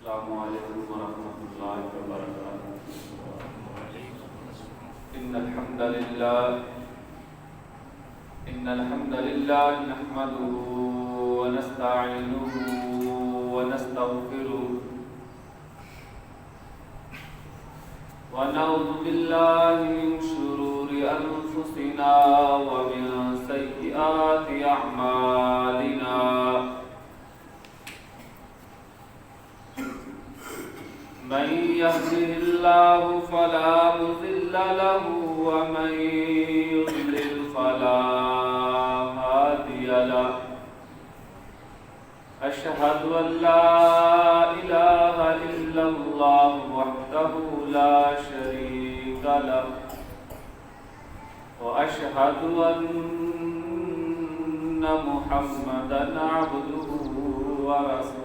السلام علیکم ورحمۃ اللہ وبرکاتہ۔ إن الحمد لله نحمده ونستعينه ونستغفره ونعوذ بالله من شرور أنفسنا ومن سيئات أعمالنا، من يهده الله فلا مضل له ومن يضلل فلا هادي له، أشهد أن لا إله إلا الله وحده لا شريك له، وأشهد أن محمدا عبده ورسوله،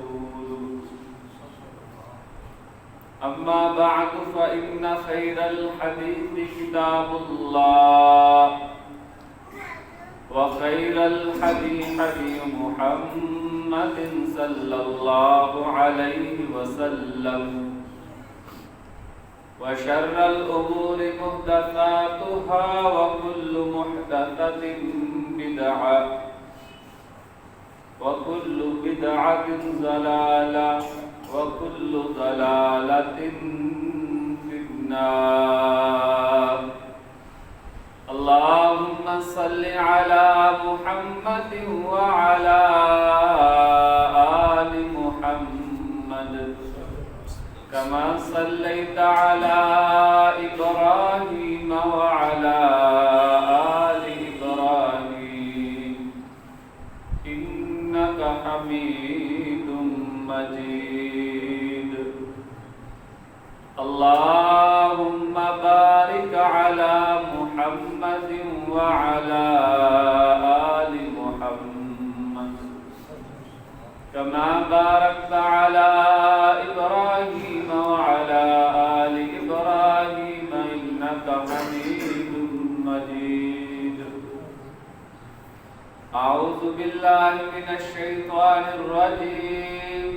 أما بعد فإن خير الحديث كتاب الله، وخير الهدي هدي محمد صلى الله عليه وسلم، وشر الأمور محدثاتها وكل محدثة بدعة، وكل بدعة ضلالة، وكل ضلالة في النار۔ اللهم صل على محمد وعلى آل محمد كما صليت على إبراهيم وعلى آل إبراهيم إنك حميد مجيد۔ اللهم بارك على محمد وعلى آل محمد كما باركت على إبراهيم وعلى آل إبراهيم إنك حميد مجيد۔ أعوذ بالله من الشيطان الرجيم،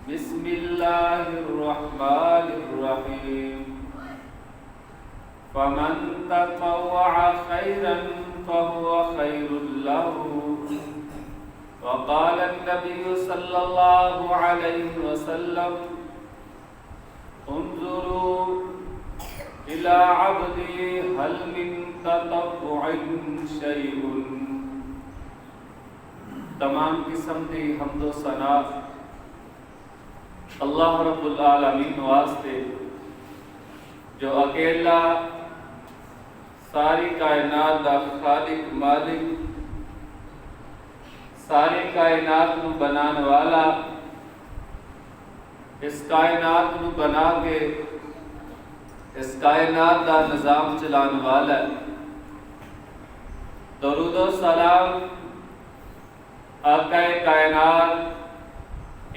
بسم الله الرحمن الرحيم۔ فمن تطوع خيرا فهو خير له، وقال النبي صلى الله عليه وسلم: انظروا إلى عبدي هل من تطوع شيء۔ تمام قسم دی حمد و ثنا اللہ رب العالمین واسطے جو اکیلا ساری کائنات دا خالق مالک، ساری کائنات نو بنان والا، اس کائنات نو بنا کے اس کائنات دا نظام چلان والا ہے۔ درود و سلام آقا کائنات،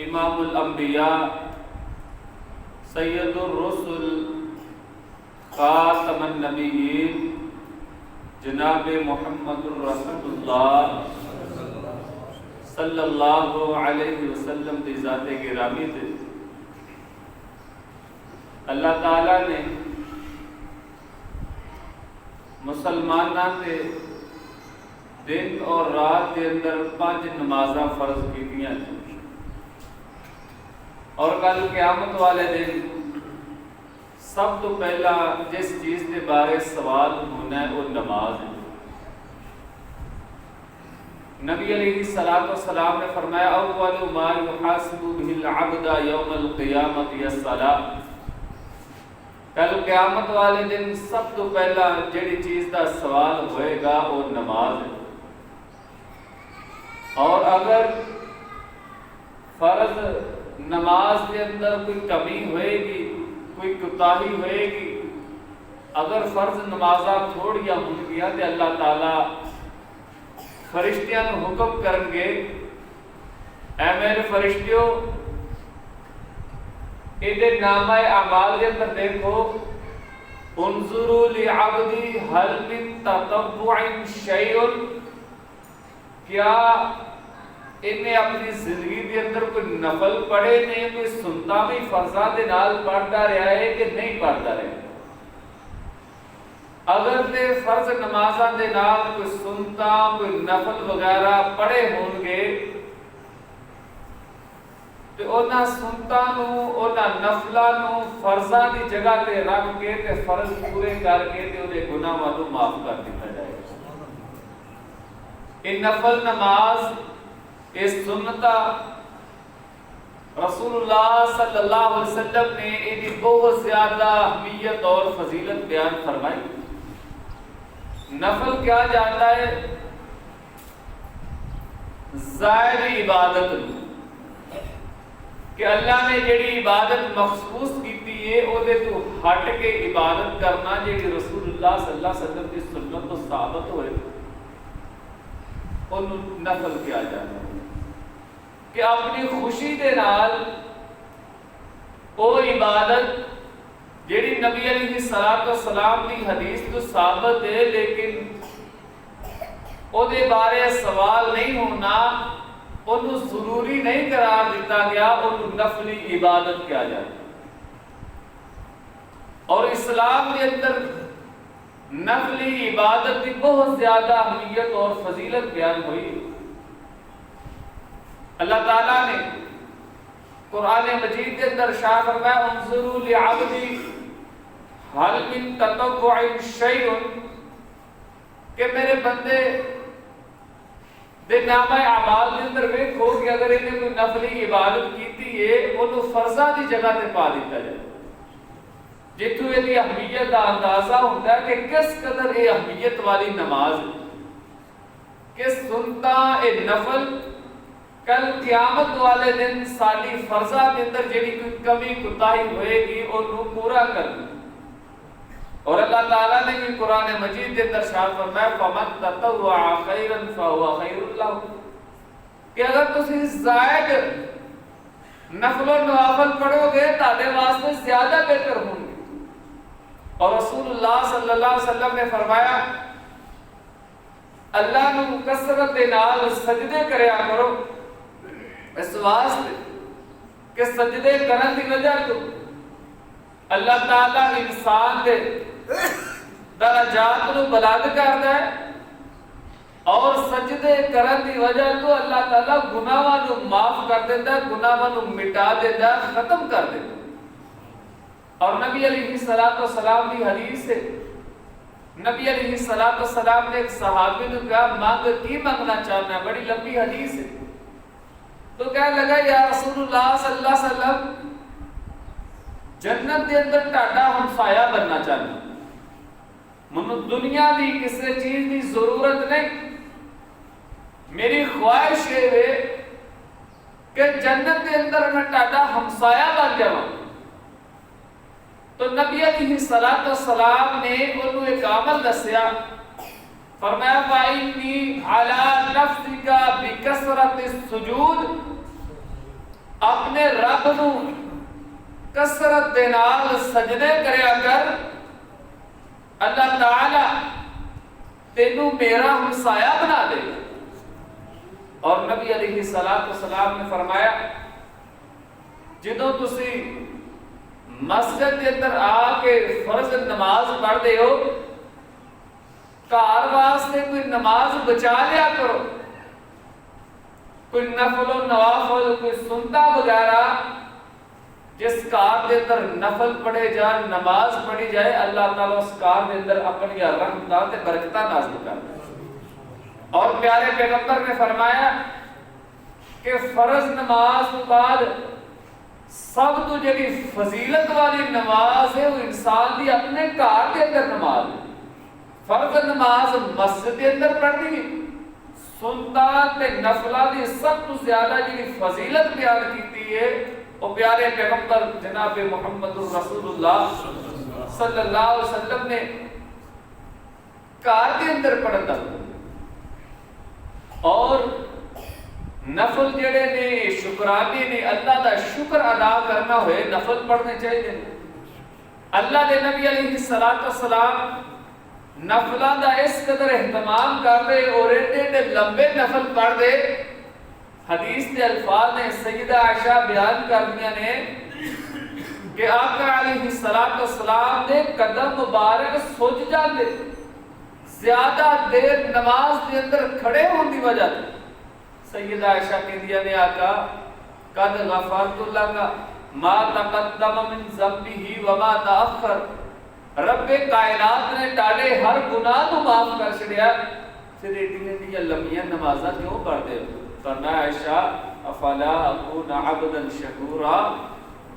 امام الانبیاء، سید الرسل، خاتم النبیین، جناب محمد الرسول اللہ صلی اللہ علیہ وسلم دی ذات گرامی تے اللہ تعالیٰ نے مسلماناں تے دن اور رات کے اندر 5 نمازاں فرض کیتیاں، اور کل قیامت والے دن سب تو پہلا جس چیز کے بارے سوال ہونا ہے وہ نماز ہے۔ نبی علیہ السلام نے فرمایا: اول ما یحاسب به العبد یوم القیامت الصلاۃ۔ کل قیامت والے دن سب تو پہلا جڑی چیز کا سوال ہوئے گا وہ نماز ہے، اور اگر فرض نماز کے اندر کوئی کمی ہوئے گی، کوئی کوتاہی ہوئے گی، اگر فرض نمازاں تھوڑیاں ہون گیا تو اللہ تعالیٰ فرشتیاں حکم کرن گے: اے میرے فرشتیوں، ادھے نامہ اعمال کے اندر دیکھو، انظروا لعبدی هل من تطوع شیء، کیا انہیں اپنی زندگی کے اندر کوئی نفل پڑھے نے، کوئی سنتا بھی فرضاں دے نال پڑھتا رہا ہے کہ نہیں پڑھتا رہا؟ اگر تے فرض نمازاں دے نال کوئی سنتا کوئی نفل وغیرہ پڑھے ہون گے تے انہاں سنتاں نوں انہاں نفلاں نوں فرضاں دی جگہ تے رکھ کے تے فرض پورے کر کے تے انہاں گناہاں نوں معاف کر دتا جائے گا۔ یہ نفل نماز یہ سنتا رسول اللہ صلی اللہ علیہ وسلم نے یہ بہت زیادہ اہمیت اور فضیلت بیان فرمائی۔ نفل کیا جاتا ہے؟ زائد عبادت کہ اللہ نے جڑی عبادت مخصوص کیتی ہے او دے تو ہٹ کے عبادت کرنا، جڑی رسول اللہ صلی اللہ علیہ وسلم کی سنت تو ثابت ہوئے انہوں نفل کیا جاتا ہے کہ اپنی خوشی دے نال او عبادت جیڑی نبی علیہ السلام کی حدیث تو ثابت ہے لیکن او دے بارے سوال نہیں ہونا، انہوں ضروری نہیں قرار دیتا گیا، انہوں نفلی عبادت کیا جاتا ہے۔ اور اسلام کے اندر نفلی عبادت کی بہت زیادہ اہمیت اور فضیلت بیان ہوئی۔ اللہ تعالیٰ نے قرآن مجید کے اندر ارشاد فرمایا انظروا لعبدی حل من تطوع شیء کہ میرے بندے دے نامہ اعمال کے اندر ویکھو کہ اگر انہیں کوئی نفلی عبادت کیتی ہے انہوں فرضاں دی جگہ تے پا دیتا جائے، جتوں یہ اہمیت کا اندازہ ہوتا ہے کہ کس قدر یہ اہمیت والی نماز ہے کہ سنتا اے نفل کل قیامت والے دن ساری فرضاں کے اندر جڑی کوئی کمی کوتاہی ہوئے گی انہوں پورا کر دی۔ اور اللہ تعالیٰ نے بھی قرآن مجید کے اندر ارشاد فرمایا فَمَن تَطَوَّعَ خَيْرًا فَهُوَ خَيْرٌ لَهُ کہ اگر تسی زائد نفل و نوافل پڑھو گے تاہدے واسطے زیادہ بہتر ہوں گے۔ اور رسول اللہ صلی اللہ علیہ وسلم نے فرمایا اللہ نو کثرت دے نال سجدے کریا کرو، اس واسطے کہ سجدے کرن دی وجہ تو اللہ تعالیٰ انسان دے درجات نو بلند کردا ہے، اور سجدے کرن دی وجہ تو اللہ تعالیٰ گناہاں نو معاف کر دیتا ہے، گناہاں نو مٹا دیتا ہے، ختم کر دیتا ہے۔ اور نبی علیہ السلام کی حدیث ہے، نبی علیہ السلام نے ایک صحابی نے کہا مانگ کی مانگنا چاہنا ہے، بڑی لمبی حدیث ہے، تو کہنے لگا یا رسول اللہ صلی اللہ علیہ وسلم جنت کے اندر ٹاڈا ہمسایہ بننا چاہنا، منو دنیا دی کسی چیز کی ضرورت نہیں، میری خواہش ہے کہ جنت کے اندر میں ٹاڈا ہمسایہ بن جاؤں۔ تو نبی علیہ السلام نے انہوں ایک عمل دسیا، فرمایا فَإِنِّي عَلَى نَفْسِكَ بِكَثْرَةِ السُّجُودِ اپنے رب نو کثرت دے نال سجدے کریا کر، اللہ تعالی تینوں میرا ہمسایہ بنا دے۔ اور نبی علیہ السلام نے فرمایا جدوں تسی مسجد کے اندر آ کے فرض نماز پڑھ دے ہو، گھر واسطے کوئی نماز بچا لیا کرو، کوئی نفل و نوافل کوئی سنتا وغیرہ جس کار کے اندر نفل پڑھے جائے نماز پڑھی جائے، اللہ تعالیٰ اس کار کے اندر اپنی رحمتاں تے برکتاں نازل کرتا ہے۔ اور پیارے پیغمبر نے فرمایا کہ فرض نماز کے بعد سب تو جڑی فضیلت والی نماز ہے وہ انسان دی اپنے گھر کے اندر نماز ہے۔ فرض نماز مسجد کے اندر پڑھنی، سنتا تے نفلاں دی سب تو زیادہ جڑی فضیلت بیان کیتی ہے وہ پیارے پیغمبر جناب محمد رسول اللہ صلی اللہ علیہ وسلم نے گھر کے اندر پڑھتا۔ اور نفل جڑے نے شکرانے نے اللہ دا شکر ادا کرنا ہوئے نفل پڑھنے چاہیے۔ اللہ دے نبی علیہ السلام نفلاں دا اس قدر اہتمام کر دے اور ایڈے لمبے نفل پڑھ دے حدیث کے الفاظ نے سیدہ عائشہ بیان کر دیا نے کہ آقا علیہ السلام نے قدم مبارک سوچ جاتے زیادہ دیر نماز کے اندر کھڑے ہونے کی وجہ سیدہ عائشہ کہہ دیا نے آقا قد غفرت لک ما تقدم من ذنبہ وما تأخر، رب کائنات نے ٹالے ہر گناہ کو معاف کر چھڑیا، پھر ایڈیاں دی لمبیاں نمازاں کیوں پڑھتے ہو؟ فرمایا عائشہ افلا اکون عبدا شکورا،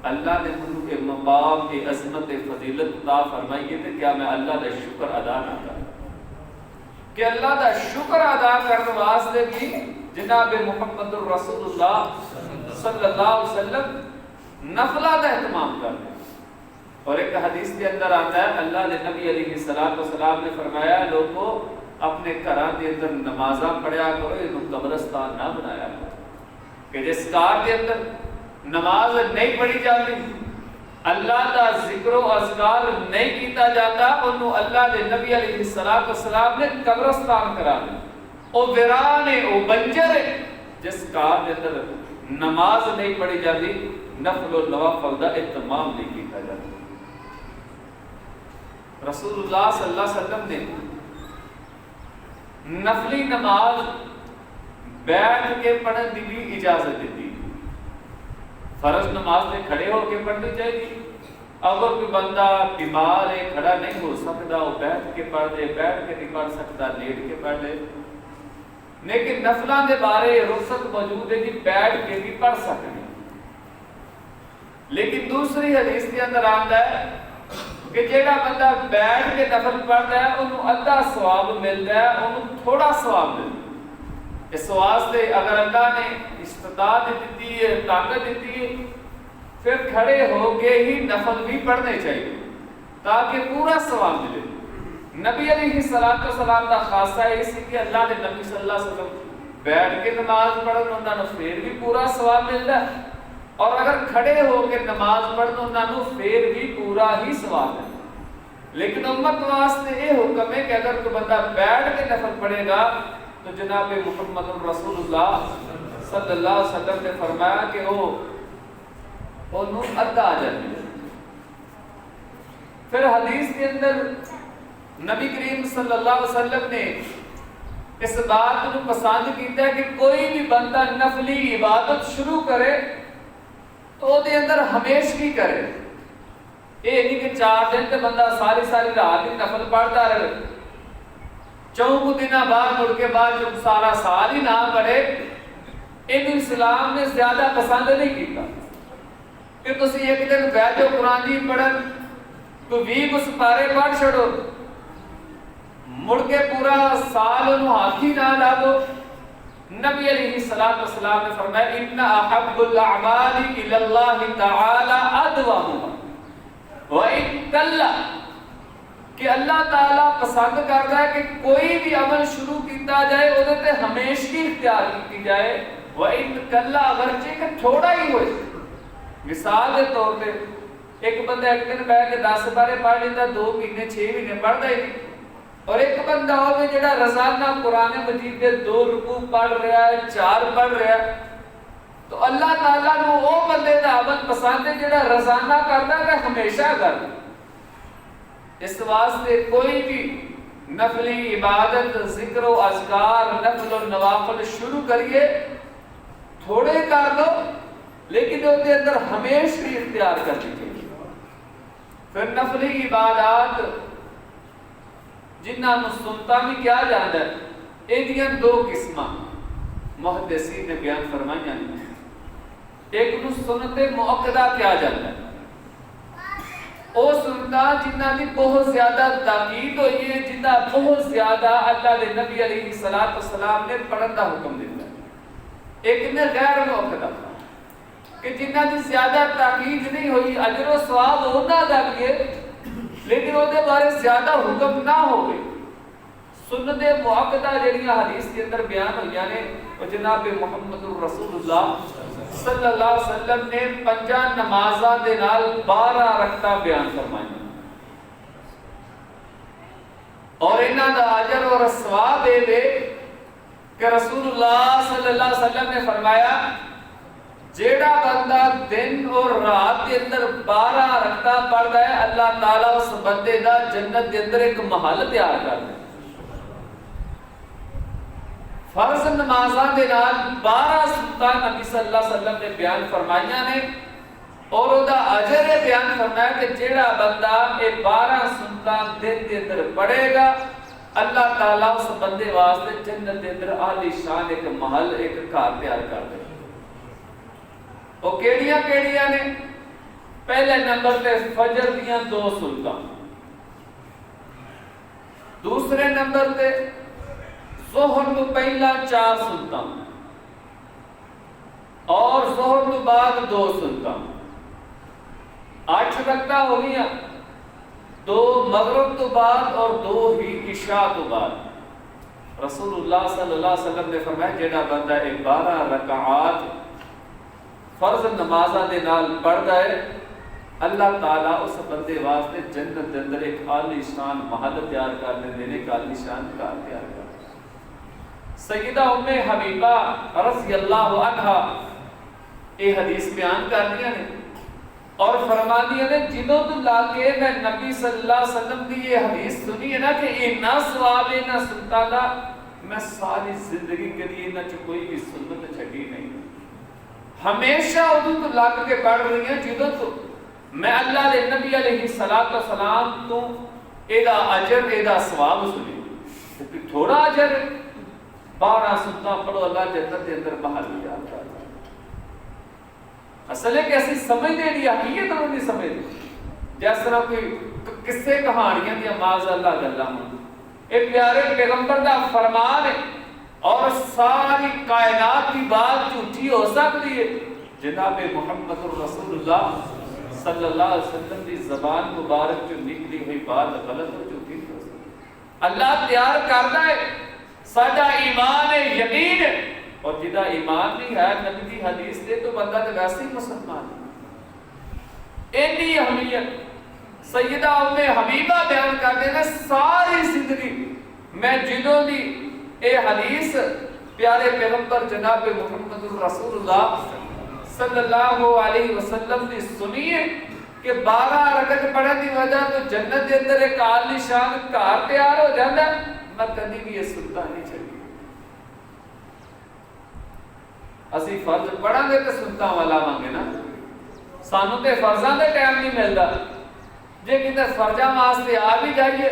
اللہ نے مجھے کے مقام کی عظمت فضیلت عطا فرمائی ہے کہ کیا میں اللہ کا شکر ادا نہ کروں، کہ اللہ کا شکر ادا کرنے واسطے بھی جناب محمد الرسول اللہ صلی اللہ علیہ وسلم نفلہ کا اہتمام کرتے ہیں۔ اور ایک حدیث کے اندر آتا ہے اللہ نے نبی علیہ السلام نے فرمایا لوگوں اپنے گھراں دے اندر نمازاں پڑھیا کرو، انہوں قبرستان نہ بنایا کرو، کہ جس کار دے اندر نماز نہیں پڑھی جاتی، اللہ کا ذکر و اذکار نہیں کیتا جاتا، انہوں اللہ دے نبی علیہ السلام نے قبرستان کرا دیا، او ویران ہے او بنجر ہے جس کار دے اندر نماز نہیں پڑھی جاتی، نفل و نوافل دا اہتمام نہیں کیتا جاتا۔ رسول اللہ صلی اللہ علیہ وسلم نے نفلی نماز بیٹھ کے پڑھنے کی بھی اجازت دیتی، فرض نماز میں کھڑے ہو کے پڑھنی چاہیے، اگر کوئی بندہ بیمار ہے کھڑا نہیں ہو سکتا وہ بیٹھ کے پڑھ دے، بیٹھ کے نہیں پڑھ سکتا لیٹ کے پڑھ لے، لیکن نفلاں دے بارے رخصت موجود ہے کہ بیٹھ کے بھی پڑھ سکتے ہیں۔ لیکن دوسری حدیث کے اندر آتا ہے کہ جیڑا بندہ بیٹھ کے نفل پڑھتا ہے انہوں ادھا ثواب ملتا ہے، انہوں تھوڑا ثواب ملتا ہے۔ اس واسطے اگر اللہ نے استطاعت دیتی ہے، طاقت دیتی ہے، پھر کھڑے ہو کے ہی نفل بھی پڑھنے چاہیے تاکہ پورا ثواب ملے۔ نبی علیہ السلام کا خاصہ ہے اسی کہ اللہ نے نبی صلی اللہ علیہ وسلم بیٹھ کے نماز پڑھن انہوں نے پھر بھی پورا ثواب ملتا ہے، اور اگر کھڑے ہو کے نماز پڑھن انہوں نے پھر بھی پورا ہی ثواب ہے۔ لیکن امت واسطے یہ حکم ہے کہ اگر کوئی بندہ بیٹھ کے نفل پڑھے گا تو جناب محمد رسول اللہ صلی اللہ علیہ وسلم نے فرمایا کہ وہ انہوں ادھا اجر ملے۔ پھر حدیث کے اندر نبی کریم صلی اللہ علیہ وسلم نے اس بات کو پسند کیتا ہے کہ کوئی بھی بندہ نفلی عبادت شروع کرے تو دے اندر ہمیشگی کرے، یہ نہیں کہ 4 دن تے بندہ ساری رات ہی نفل پڑھتا رہے، 4 دن بعد مڑ کے بعد جب سارا سال ہی نہ پڑھے، ان اسلام نے زیادہ پسند نہیں کیتا کہ تسی ایک دن بیٹھو قرآن جی پڑھن تو 20 سپارے پڑھ چھڑو، مڑ کے پورا سال انہوں ہاتھی نہ لاؤ۔ نبی علیہ السلام نے فرمایا ان احب الاعمال الى اللہ تعالی ادومها وان قل، کہ اللہ تعالیٰ پسند کرتا ہے کہ کوئی بھی عمل شروع کیتا جائے وہ تے ہمیشگی اختیار کی جائے، وان قل اگرچہ کہ تھوڑا ہی ہوئے۔ مثال کے طور پہ ایک بندہ ایک دن بیٹھ کے 10 بارے پڑھ لیتا، 2 مہینے 6 مہینے پڑھتا ہی نہیں، اور ایک بندہ ہوگا جڑا روزانہ قرآن مجید کے 2 رکوع پڑھ رہا ہے، 4 پڑھ رہا ہے، تو اللہ تعالیٰ نے وہ بندے دا عمل پسند ہے جڑا روزانہ کرتا ہے ہمیشہ کرتا۔ اس واسطے کوئی بھی نفلی عبادت، ذکر و اذکار، نفل و نوافل شروع کریے، تھوڑے کر لو لیکن اس کے اندر ہمیشہ اختیار کر دیجیے۔ پھر نفلی عبادات جنہاں نو سنتا بھی کیا جاتا ہے، یہ 2 قسمہ محدثین نے بیان فرمائی ہیں۔ ایک نو سنت مؤکدہ کیا جاتا ہے، وہ سنتا جنہاں دی بہت زیادہ تاکید ہوئی ہے، جنہاں بہت زیادہ اللہ دے نبی علیہ السلام نے پڑھن دا حکم دیتا ہے۔ ایک نے غیر مؤکدہ کہ جنہاں دی زیادہ تاکید نہیں ہوئی، اجر و ثواب ہونا دے لیکن وہ دے بارے زیادہ حکم نہ ہوئے۔ سنت مؤکدہ جڑیاں حدیث کے اندر بیان ہوئی نے، وہ جناب محمد الرسول اللہ صلی اللہ علیہ وسلم نے 5 نمازاں دے نال 12 رکعتاں بیان فرمائی، اور انہاں دا اجر اور ثواب اے کہ رسول اللہ صلی اللہ علیہ وسلم نے فرمایا جیڑا بندہ دن اور رات کے اندر 12 رکعتاں پڑھدا ہے اللہ تعالیٰ اس بندے دا جنت کے اندر ایک محل تیار کر دے. فرض نمازاں دے نال 12 سنتاں نبی صلی اللہ علیہ وسلم نے بیان فرمائیاں نے اور او دا اجر بیان فرمایا کہ جیڑا بندہ یہ 12 سنتاں دن کے اندر پڑھے گا اللہ تعالیٰ اس بندے واسطے جنت کے اندر عالی شان ایک محل ایک گھر تیار کر دے. وہ کیڑیاں کیڑیاں نے؟ پہلے نمبر تے فجر دیاں 2 سنتاں، دوسرے نمبر تے ظہر تو پہلا 4 سنتاں اور ظہر تو بعد 2 سنتاں، 8 رکعتاں ہو گیا. 2 مغرب تو بعد اور 2 ہی عشاء تو بعد. رسول اللہ صلی اللہ علیہ وسلم نے فرمایا جیڑا بندہ 12 رکعات فرض نمازاں دے نال پڑھدا ہے اللہ تعالیٰ اس بندے واسطے جنت دے اندر ایک عالی شان محل تیار کر دے، ایک عالی شان گھر تیار کر دے. سیدہ ام حبیبہ رضی اللہ عنہا یہ حدیث بیان کر دیا نے اور فرما دیا نے جنہوں تو لا کے میں نبی صلی اللہ علیہ وسلم کی یہ حدیث سنی ہے نا کہ اتنا ثواب ہے نہ سنتا دا میں ساری زندگی کے لیے نہ کوئی بھی سنت چھڑی نہیں. ہمیشہ ادھو تو لگ کے پڑھ رہی ہیں جدوں تو میں اللہ دے نبی علیہ السلام تو ایدہ اجر ایدہ ثواب سنی کیونکہ تھوڑا اجر 12 سنتاں پڑھو اللہ جنت دے اندر بحال ہو جاتا ہے. اصل ہے کہ ایسی سمجھ دے دی حقیقت نہیں سمجھ دے جس طرح کوئی قصے کہانیاں دیا معاذ اللہ گلہ ہوں. ایک پیارے پیغمبر دا فرمان ہے اور ساری کائنات کی بات جھوٹی ہو سکتی ہے. جناب محمد الرسول اللہ صلی اللہ علیہ وسلم کی زبان مبارک جو نکلی ہوئی بات غلط اور جھوٹی ہو سکتی. اللہ تیار کرتا ہے ساڈا ایمان ہے یقین ہے اور جدا ایمان نہیں ہے نبی کی حدیث دے تو بندہ تو ویسے ہی مسلمان ہے. اتنی اہمیت سیدہ ام حبیبہ بیان کرتے ہیں ساری زندگی میں جدوں دی اے حدیث پیارے پیغمبر جناب محمد الرسول اللہ صلی اللہ علیہ وسلم نے سنی ہے کہ 12 رکعت پڑھنے کی وجہ تو جنت کے اندر ایک عالی شان گھر تیار ہو جاتا ہے. میں کبھی بھی یہ سنتا نہیں چلی. اسی فرض پڑھا گے تو سنتا والا مانگے نا سانو تے فرضاں دے ٹائم نہیں ملتا. جے کتے فرضاں واسطے آ بھی جائیے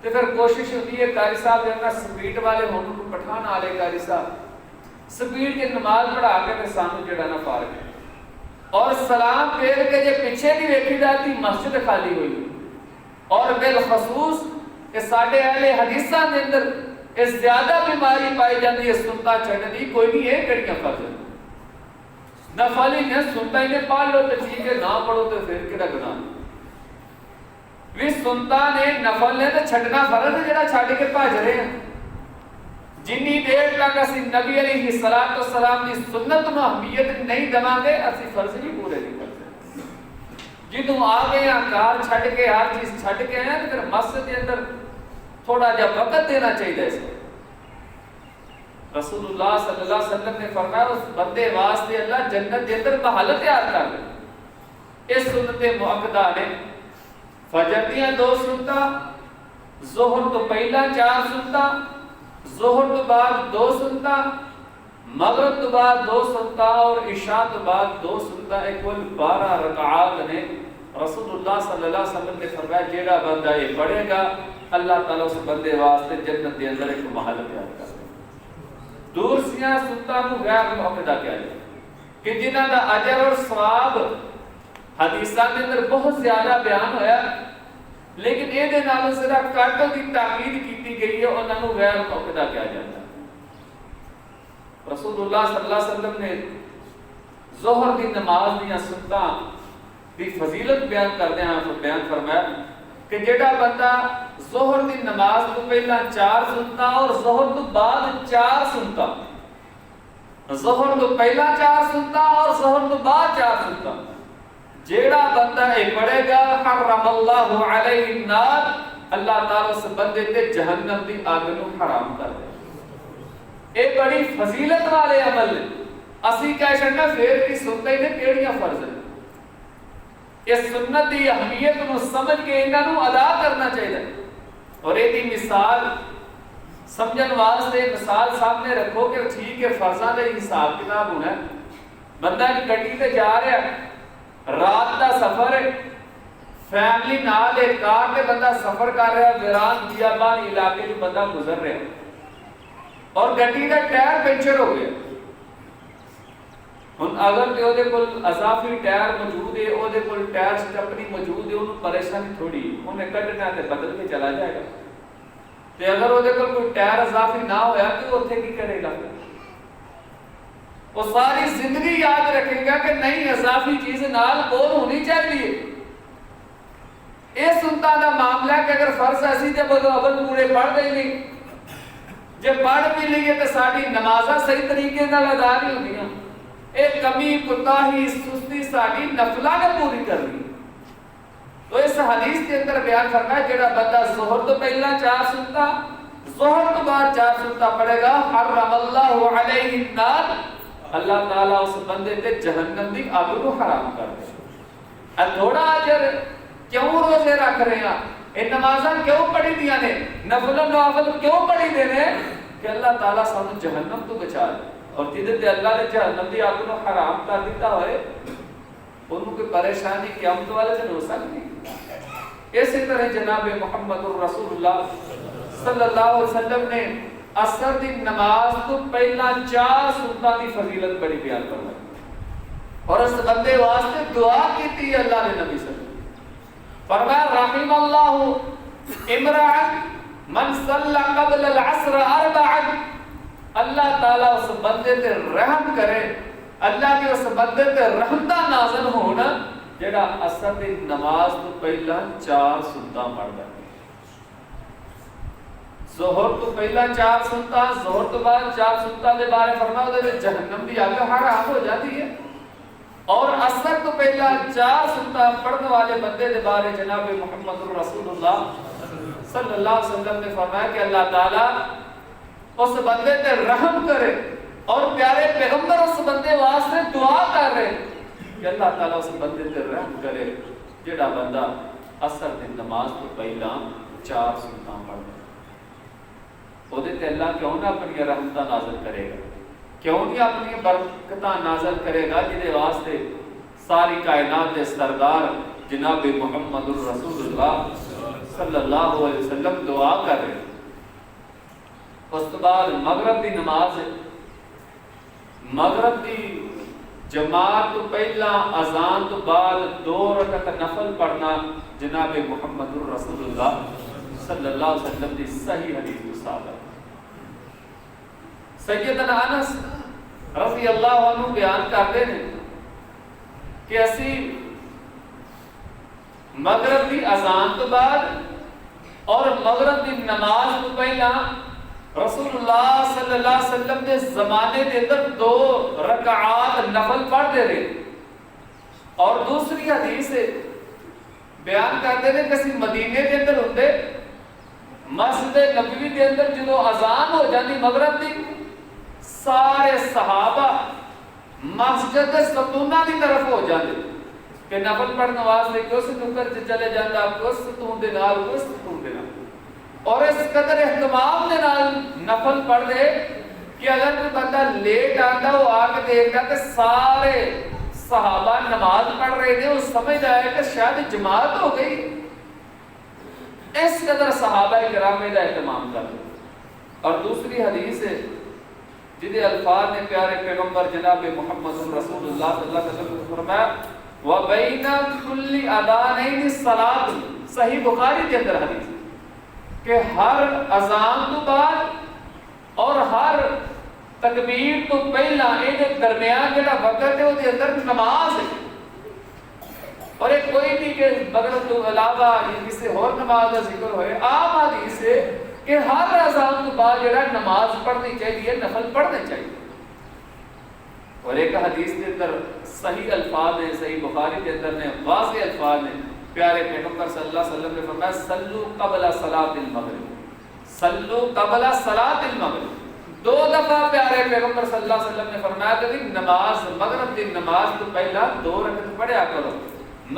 تو پھر کوشش ہوتی ہے قاری صاحب جانا سپیڈ والے ہوں کو پٹھان آلے قاری صاحب سپیڈ کے نماز پڑھا کے تو سانو جڑا نا فارغ ہے اور سلام پھیر کے جے پیچھے بھی دیکھی جاتی مسجد خالی ہوئی اور بالخصوص کہ ساڈے اہل حدیثاں دے اندر اس زیادہ بیماری پائی جاتی ہے سنتا چھڑنے دی کوئی نہیں ہے کڑیاں فرض نفلی نے سنتا ہی نے پڑھ لو تو ٹھیک ہے نہ پڑھو تو پھر کہڑا گناہ بھی سنتا نے نفل نے تو چھڑنا فرض ہے جڑا چھڑ کے بھج رہے ہیں. جنی دیر تک اسی نبی علیہ السلام کی سنت نو اہمیت نہیں دواں گے اسی فرض نہیں پورے نہیں کرتے. جدوں آ گئے ہیں کار چھڑ کے ہر چیز چھڑ کے ہیں تو پھر مسجد کے اندر تھوڑا جا وقت دینا چاہیے اس کو. رسول اللہ صلی اللہ علیہ وسلم نے فرمایا اس بندے واسطے اللہ جنت کے اندر محل تیار کر دے. اس سنت مؤکدہ نے فجر دیاں 2 سنتاں ظہر تو پہلا 4 سنتاں ظہر تو بعد 2 سنتاں مغرب تو بعد 2 سنتاں اور عشاء تو بعد 2 سنتاں کل 12 رکعات نے رسول اللہ صلی اللہ علیہ وسلم نے فرمایا جیڑا بندہ یہ پڑھے گا اللہ تعالیٰ اس بندے واسطے جنت کے اندر ایک محل تیار کر دے. دوسریاں سنتاں کو غیر مؤکدہ کہا جائے کہ جنہاں دا اجر اور ثواب حدیثاں کے اندر بہت زیادہ بیان ہویا لیکن یہ دے نالوں ذرا کٹ کی تاکید کی گئی ہے انہاں نوں غیر مؤکدہ کہا جاتا ہے. رسول اللہ صلی اللہ علیہ وسلم نے ظہر کی نماز دیاں سنتاں دی فضیلت بیان کردے ہیں بیان فرمایا کہ جیڑا بندہ ظہر کی نماز تو پہلا 4 سنتاں اور ظہر تو بعد 4 سنتاں ظہر تو پہلا 4 سنتاں اور ظہر تو بعد 4 سنتاں جیڑا بندہ یہ پڑھے گا حرم اللہ علیہ النار اللہ تعالیٰ اس بندے تے جہنم دی آگ نو حرام کر دے. یہ بڑی فضیلت والے عمل نے. اسی کہہ چڑنا پھر کی سنتے ہی نے کیڑیاں فرض ہیں. اس سنت کی اہمیت کو سمجھ کے انہوں ادا کرنا چاہیے. اور یہ مثال سمجھن واسطے مثال سامنے رکھو کہ ٹھیک ہے فرضاں کا حساب کتاب ہونا ہے. بندہ ایک گڈی تے جا رہا ہے, رات کا سفر ہے, فیملی نال ایک کار تے بندہ سفر کر رہا ہے, ویران بیابان علاقے جو بندہ گزر رہا ہے اور گڈی کا ٹائر پنچر ہو گیا. ہن اگر تے اودے کول اضافی ٹائر موجود ہے, اودے کول ٹائر سٹپنی موجود ہے, اونوں پریشانی تھوڑی, انہیں کڈنا تے بدل کے چلا جائے گا. تے اگر اودے کول کوئی ٹائر اضافی نہ ہویا تو اوتھے کی کرے گا؟ وہ ساری زندگی یاد رکھے گا کہ نہیں اضافی چیز نال کول ہونی چاہیے. یہ سنتا دا معاملہ ہے کہ اگر فرض ایسی تے اول پورے پڑھ دیں گے, جے پڑھ بھی لیے تو ساری نمازاں صحیح طریقے نال ادا نہیں ہوندیاں. ایک کمی کوتاہی سستی ساری نفلاں نے پوری کرنی. تو اس حدیث کے اندر بیان فرمایا جڑا بندہ ظہر تو پہلا 4 سنتا, ظہر تو بعد 4 سنتا پڑے گا, حرم اللہ علیہ النار, اللہ تعالیٰ اس بندے تے جہنم دی آگ کو حرام کر دے. تھوڑا اجر کیوں روزے رکھ رہے ہیں, یہ نمازاں کیوں پڑھی دیاں نے, نفل و نوافل کیوں پڑھی دے نے, کہ اللہ تعالیٰ سانو جہنم تو بچا دے. اور جدے تے اللہ نے جہنم دی آگ کو حرام کر دیتا ہوئے انہوں کی پریشانی قیامت والے سے ہو سکتی. اسی طرح جناب محمد رسول اللہ صلی اللہ علیہ وسلم نے عصر دی نماز تو پہلا 4 سنتاں دی فضیلت بڑی بیان فرمائی اور اس بندے واسطے دعا کی تھی اللہ نے نبی صلی اللہ علیہ وسلم. فرمایا رحم اللہ امرأ من صلی قبل العصر 4, اللہ تعالیٰ اس بندے تے رحم کرے, اللہ کے اس بندے تے رحمتہ نازل ہونا جڑا عصر دی نماز تو پہلا 4 سنتاں پڑھدا ہے. ظہر تو پہلا 4 سنتا, ظہر تو بعد 4 سنتا دے بارے فرمایا دے جہنم دی آگ حرام ہو جاتی ہے. اور عصر تو پہلا 4 سنتا پڑھنے والے بندے دے بارے جناب محمد رسول اللہ صلی اللہ علیہ وسلم نے فرمایا کہ اللہ تعالیٰ اس بندے تے رحم کرے, اور پیارے پیغمبر اس بندے واسطے دعا کر رہے کہ اللہ تعالیٰ اس بندے تے رحم کرے جڑا بندہ عصر دی نماز تو پہلا 4 سنتاں پڑھدا. اودے تے اللہ کیوں نہ اپنی رحمتاں نازل کرے گا, کیوں نہیں اپنی برکتاں نازل کرے گا جدے واسطے ساری کائنات دے سردار جناب محمد رسول اللہ صلی اللہ علیہ وسلم دعا کر رہے. اس کے بعد مغرب دی نماز ہے, مغرب دی جماعت تو پہلا اذان تو بعد 2 رکعت نفل پڑھنا جناب محمد رسول اللہ صلی اللہ علیہ وسلم دی صحیح حدیث کو ثابت. سیدنا انس رضی اللہ عنہ بیان کرتے ہیں کہ اسی مغرب دی اذان تو بعد اور مغرب دی نماز تو پہلا رسول اللہ صلی اللہ علیہ وسلم دے زمانے دے اندر 2 رکعات نفل پڑھ دے رہے. اور دوسری حدیث بیان کرتے ہیں کسی مدینے دے اندر ہوندے مسجد نبوی دے اندر جدو اذان ہو جاتی مغرب دی, سارے صحابہ مسجد ستونہ دی طرف ہو جاتے کہ نفل پڑھنے واسطے کس نکر چلے جاتا, کس ستون دے نال, کس ستون دے نال, اور اس قدر اہتمام دے نال نفل پڑھ دے کہ اگر کوئی بندہ لیٹ آتا وہ آ کے دیکھتا کہ سارے صحابہ نماز پڑھ رہے تھے, وہ سمجھ آئے کہ شاید جماعت ہو گئی. اس قدر صحابہ کرام کا اہتمام کرتے. اور دوسری حدیث ہے جدے الفاظ نے پیارے پیغمبر جناب محمد رسول اللہ صلی اللہ علیہ وسلم فرمایا وَبَيْنَ كُلِّ أَذَانَيْنِ الصَّلَاةُ, صحیح بخاری کے اندر حدیث کہ ہر اذان تو بعد اور ہر تکبیر تو پہلا ان درمیان جڑا وقت ہے وہ دے اندر نماز ہے. اور ایک کوئی نہیں کہ بغیر تو علاوہ کسی اور نماز کا ذکر ہوئے. عام حدیث ہے کہ ہر اذان تو بعد جڑا نماز پڑھنی چاہیے, نفل پڑھنے چاہیے. اور ایک حدیث کے اندر صحیح الفاظ ہیں, صحیح بخاری کے اندر نے واضح الفاظ ہیں, پیارے پیغمبر صلی اللہ علیہ وسلم نے فرمایا صلو قبل صلاۃ المغرب, صلو قبل صلاۃ المغرب, دو دفعہ پیارے پیغمبر صلی اللہ علیہ وسلم نے فرمایا کہ نماز مغرب کی نماز تو پہلا 2 رکعت پڑھیا کرو،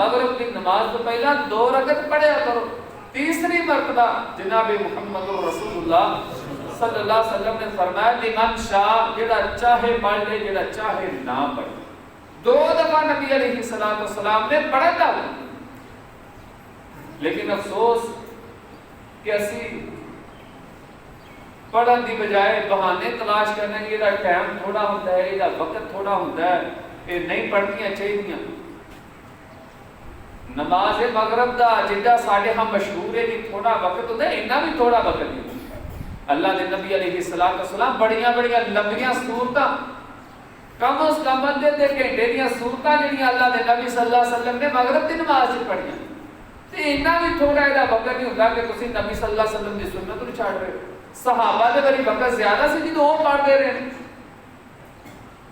مغرب کی نماز تو پہلا 2 رکعت پڑھیا کرو۔ تیسری مرتبہ جناب محمد رسول اللہ صلی اللہ علیہ وسلم نے فرمایا لمن شاء، جڑا چاہے پڑھ لے جڑا چاہے نہ پڑھ۔ 2 دفعہ نبی علیہ السلام نے پڑھا تھا، لیکن افسوس کہ اسی پڑھن دی بجائے بہانے تلاش کرنے کی یہ ٹائم تھوڑا ہوتا ہے، یہ وقت تھوڑا ہوتا ہے، یہ نہیں پڑھنیاں چاہیے۔ نماز مغرب دا جدا ساڈے ہاں مشہور ہے کہ تھوڑا وقت ہوتا ہے، اتنا بھی تھوڑا وقت نہیں۔ اللہ دے نبی علیہ السلام بڑیاں بڑیاں لمبیاں سورتاں کم از کم ادھے گھنٹے دیاں سورتاں جڑیاں اللہ دے نبی صلی اللہ علیہ وسلم نے مغرب دی نماز وچ پڑھیاں، تے اتنا بھی تھوڑا یہ وقت نہیں ہوتا کہ تسی نبی صلی اللہ علیہ وسلم دی سنت نوں چھڈ رہے ہو۔ صحابہ دے بڑی وقت زیادہ سی جدوں وہ پڑھتے رہے ہیں۔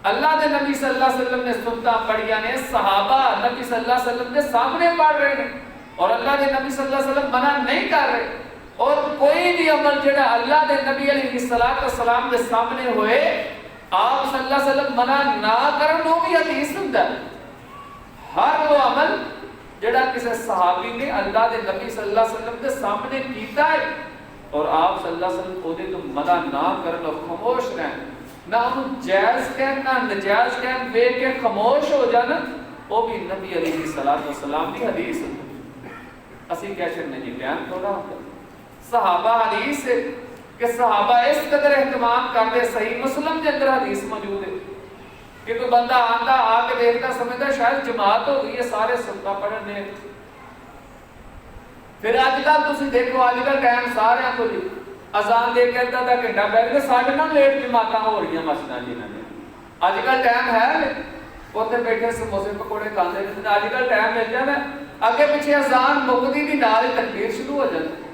اللہ دے نبی صلی اللہ علیہ وسلم نے سنتاں پڑھیاں نے، صحابہ نبی صلی اللہ علیہ وسلم کے سامنے پڑھ رہے ہیں، اور اللہ دے نبی صلی اللہ علیہ وسلم منع نہیں کر رہے۔ اور کوئی بھی عمل جڑا اللہ دے نبی علیہ السلام کے سامنے ہوئے آپ صلی اللہ علیہ وسلم منع نہ کرن، وہ بھی حدیث ہوندا ہے۔ ہر وہ عمل جڑا کسی صحابی نے اللہ دے نبی صلی اللہ علیہ وسلم کے سامنے کیتا ہے اور آپ صلی اللہ علیہ وسلم کو دے تو منع نہ کرن اور خاموش رہن، نہ انہوں جائز کہن نہ نجائز کہن، بے کے خاموش ہو جانا، وہ بھی نبی علیہ السلام کی حدیث ہے۔ اسی کہہ چکنے جی بیان تھوڑا ہوتا ہے۔ صحابہ حدیث ہے کہ صحابہ اس قدر اہتمام کرتے، صحیح مسلم کے اندر حدیث موجود ہے کہ کوئی بندہ آتا آ کے دیکھتا سمجھتا شاید جماعت ہو گئی ہے، سارے سنتا پڑھنے۔ پھر آج کل تسی دیکھو، آج کل ٹائم سارے کو جی اذان دے کے ادھا گھنٹہ بیٹھ کے ساڑھے نہ لیٹ جماعت ہو رہی ہیں مسجداں جی نے۔ آج کل ٹائم ہے اوتھے بیٹھے سموسے پکوڑے کھاندے نے، آج کل ٹائم مل جانا اگے پیچھے اذان مکدی دی نال ہی تکبیر شروع ہو جاتی۔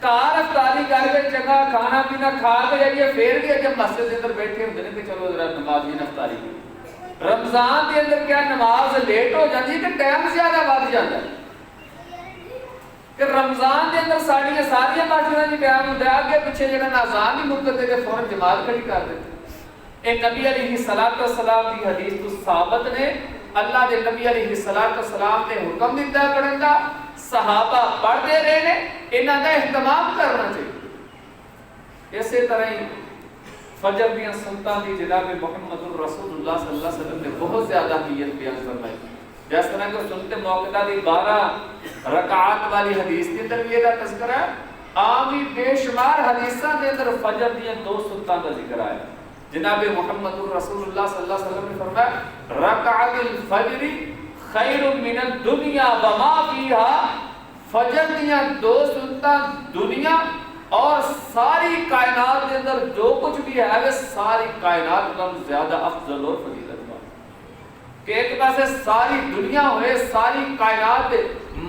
کار افطاری کر کے چنگا کھانا پینا کھا کے جائیے، پھر بھی اگے مسجد کے اندر بیٹھے ہوندے نے کہ چلو ذرا نماز کی افطاری کی۔ رمضان کے اندر کیا نماز لیٹ ہو جاتی ہے کہ ٹائم زیادہ ود جاتا ہے کہ رمضان کے اندر ساری مسجداں جی بیان ہوتا ہے اگے پیچھے جڑا اذان ہی مکدے تے فوراً جماعت کھڑی کر دیتے۔ اے نبی علیہ السلام کی حدیث تو ثابت نے، اللہ دے نبی علیہ السلام نے حکم دیتا پڑھن دا، صحابہ پڑھتے رہے نے، انہاں دا اہتمام کرنا چاہیے۔ اسی طرح ہی فجر دیاں سنتاں دی جناب محمد رسول اللہ صلی اللہ علیہ وسلم نے بہت زیادہ اہمیت بیان فرمائی۔ جس طرح کہ سنت موقعہ دی 12 رکعات والی حدیث کے اندر یہ تذکرہ ہے، عام ہی بے شمار حدیثاں کے اندر فجر دیاں 2 سنتاں کا ذکر ہے۔ جناب محمد رسول اللہ صلی اللہ علیہ وسلم نے فرمایا رکعت الفجر خیر من الدنیا وما فیہا، فجر دیاں 2 سنتاں دنیا اور ساری کائنات کے اندر جو کچھ بھی ہے وہ ساری کائنات کا زیادہ افضل اور فضیلت کہ ایک پاسے ساری دنیا ہوئے، ساری کائنات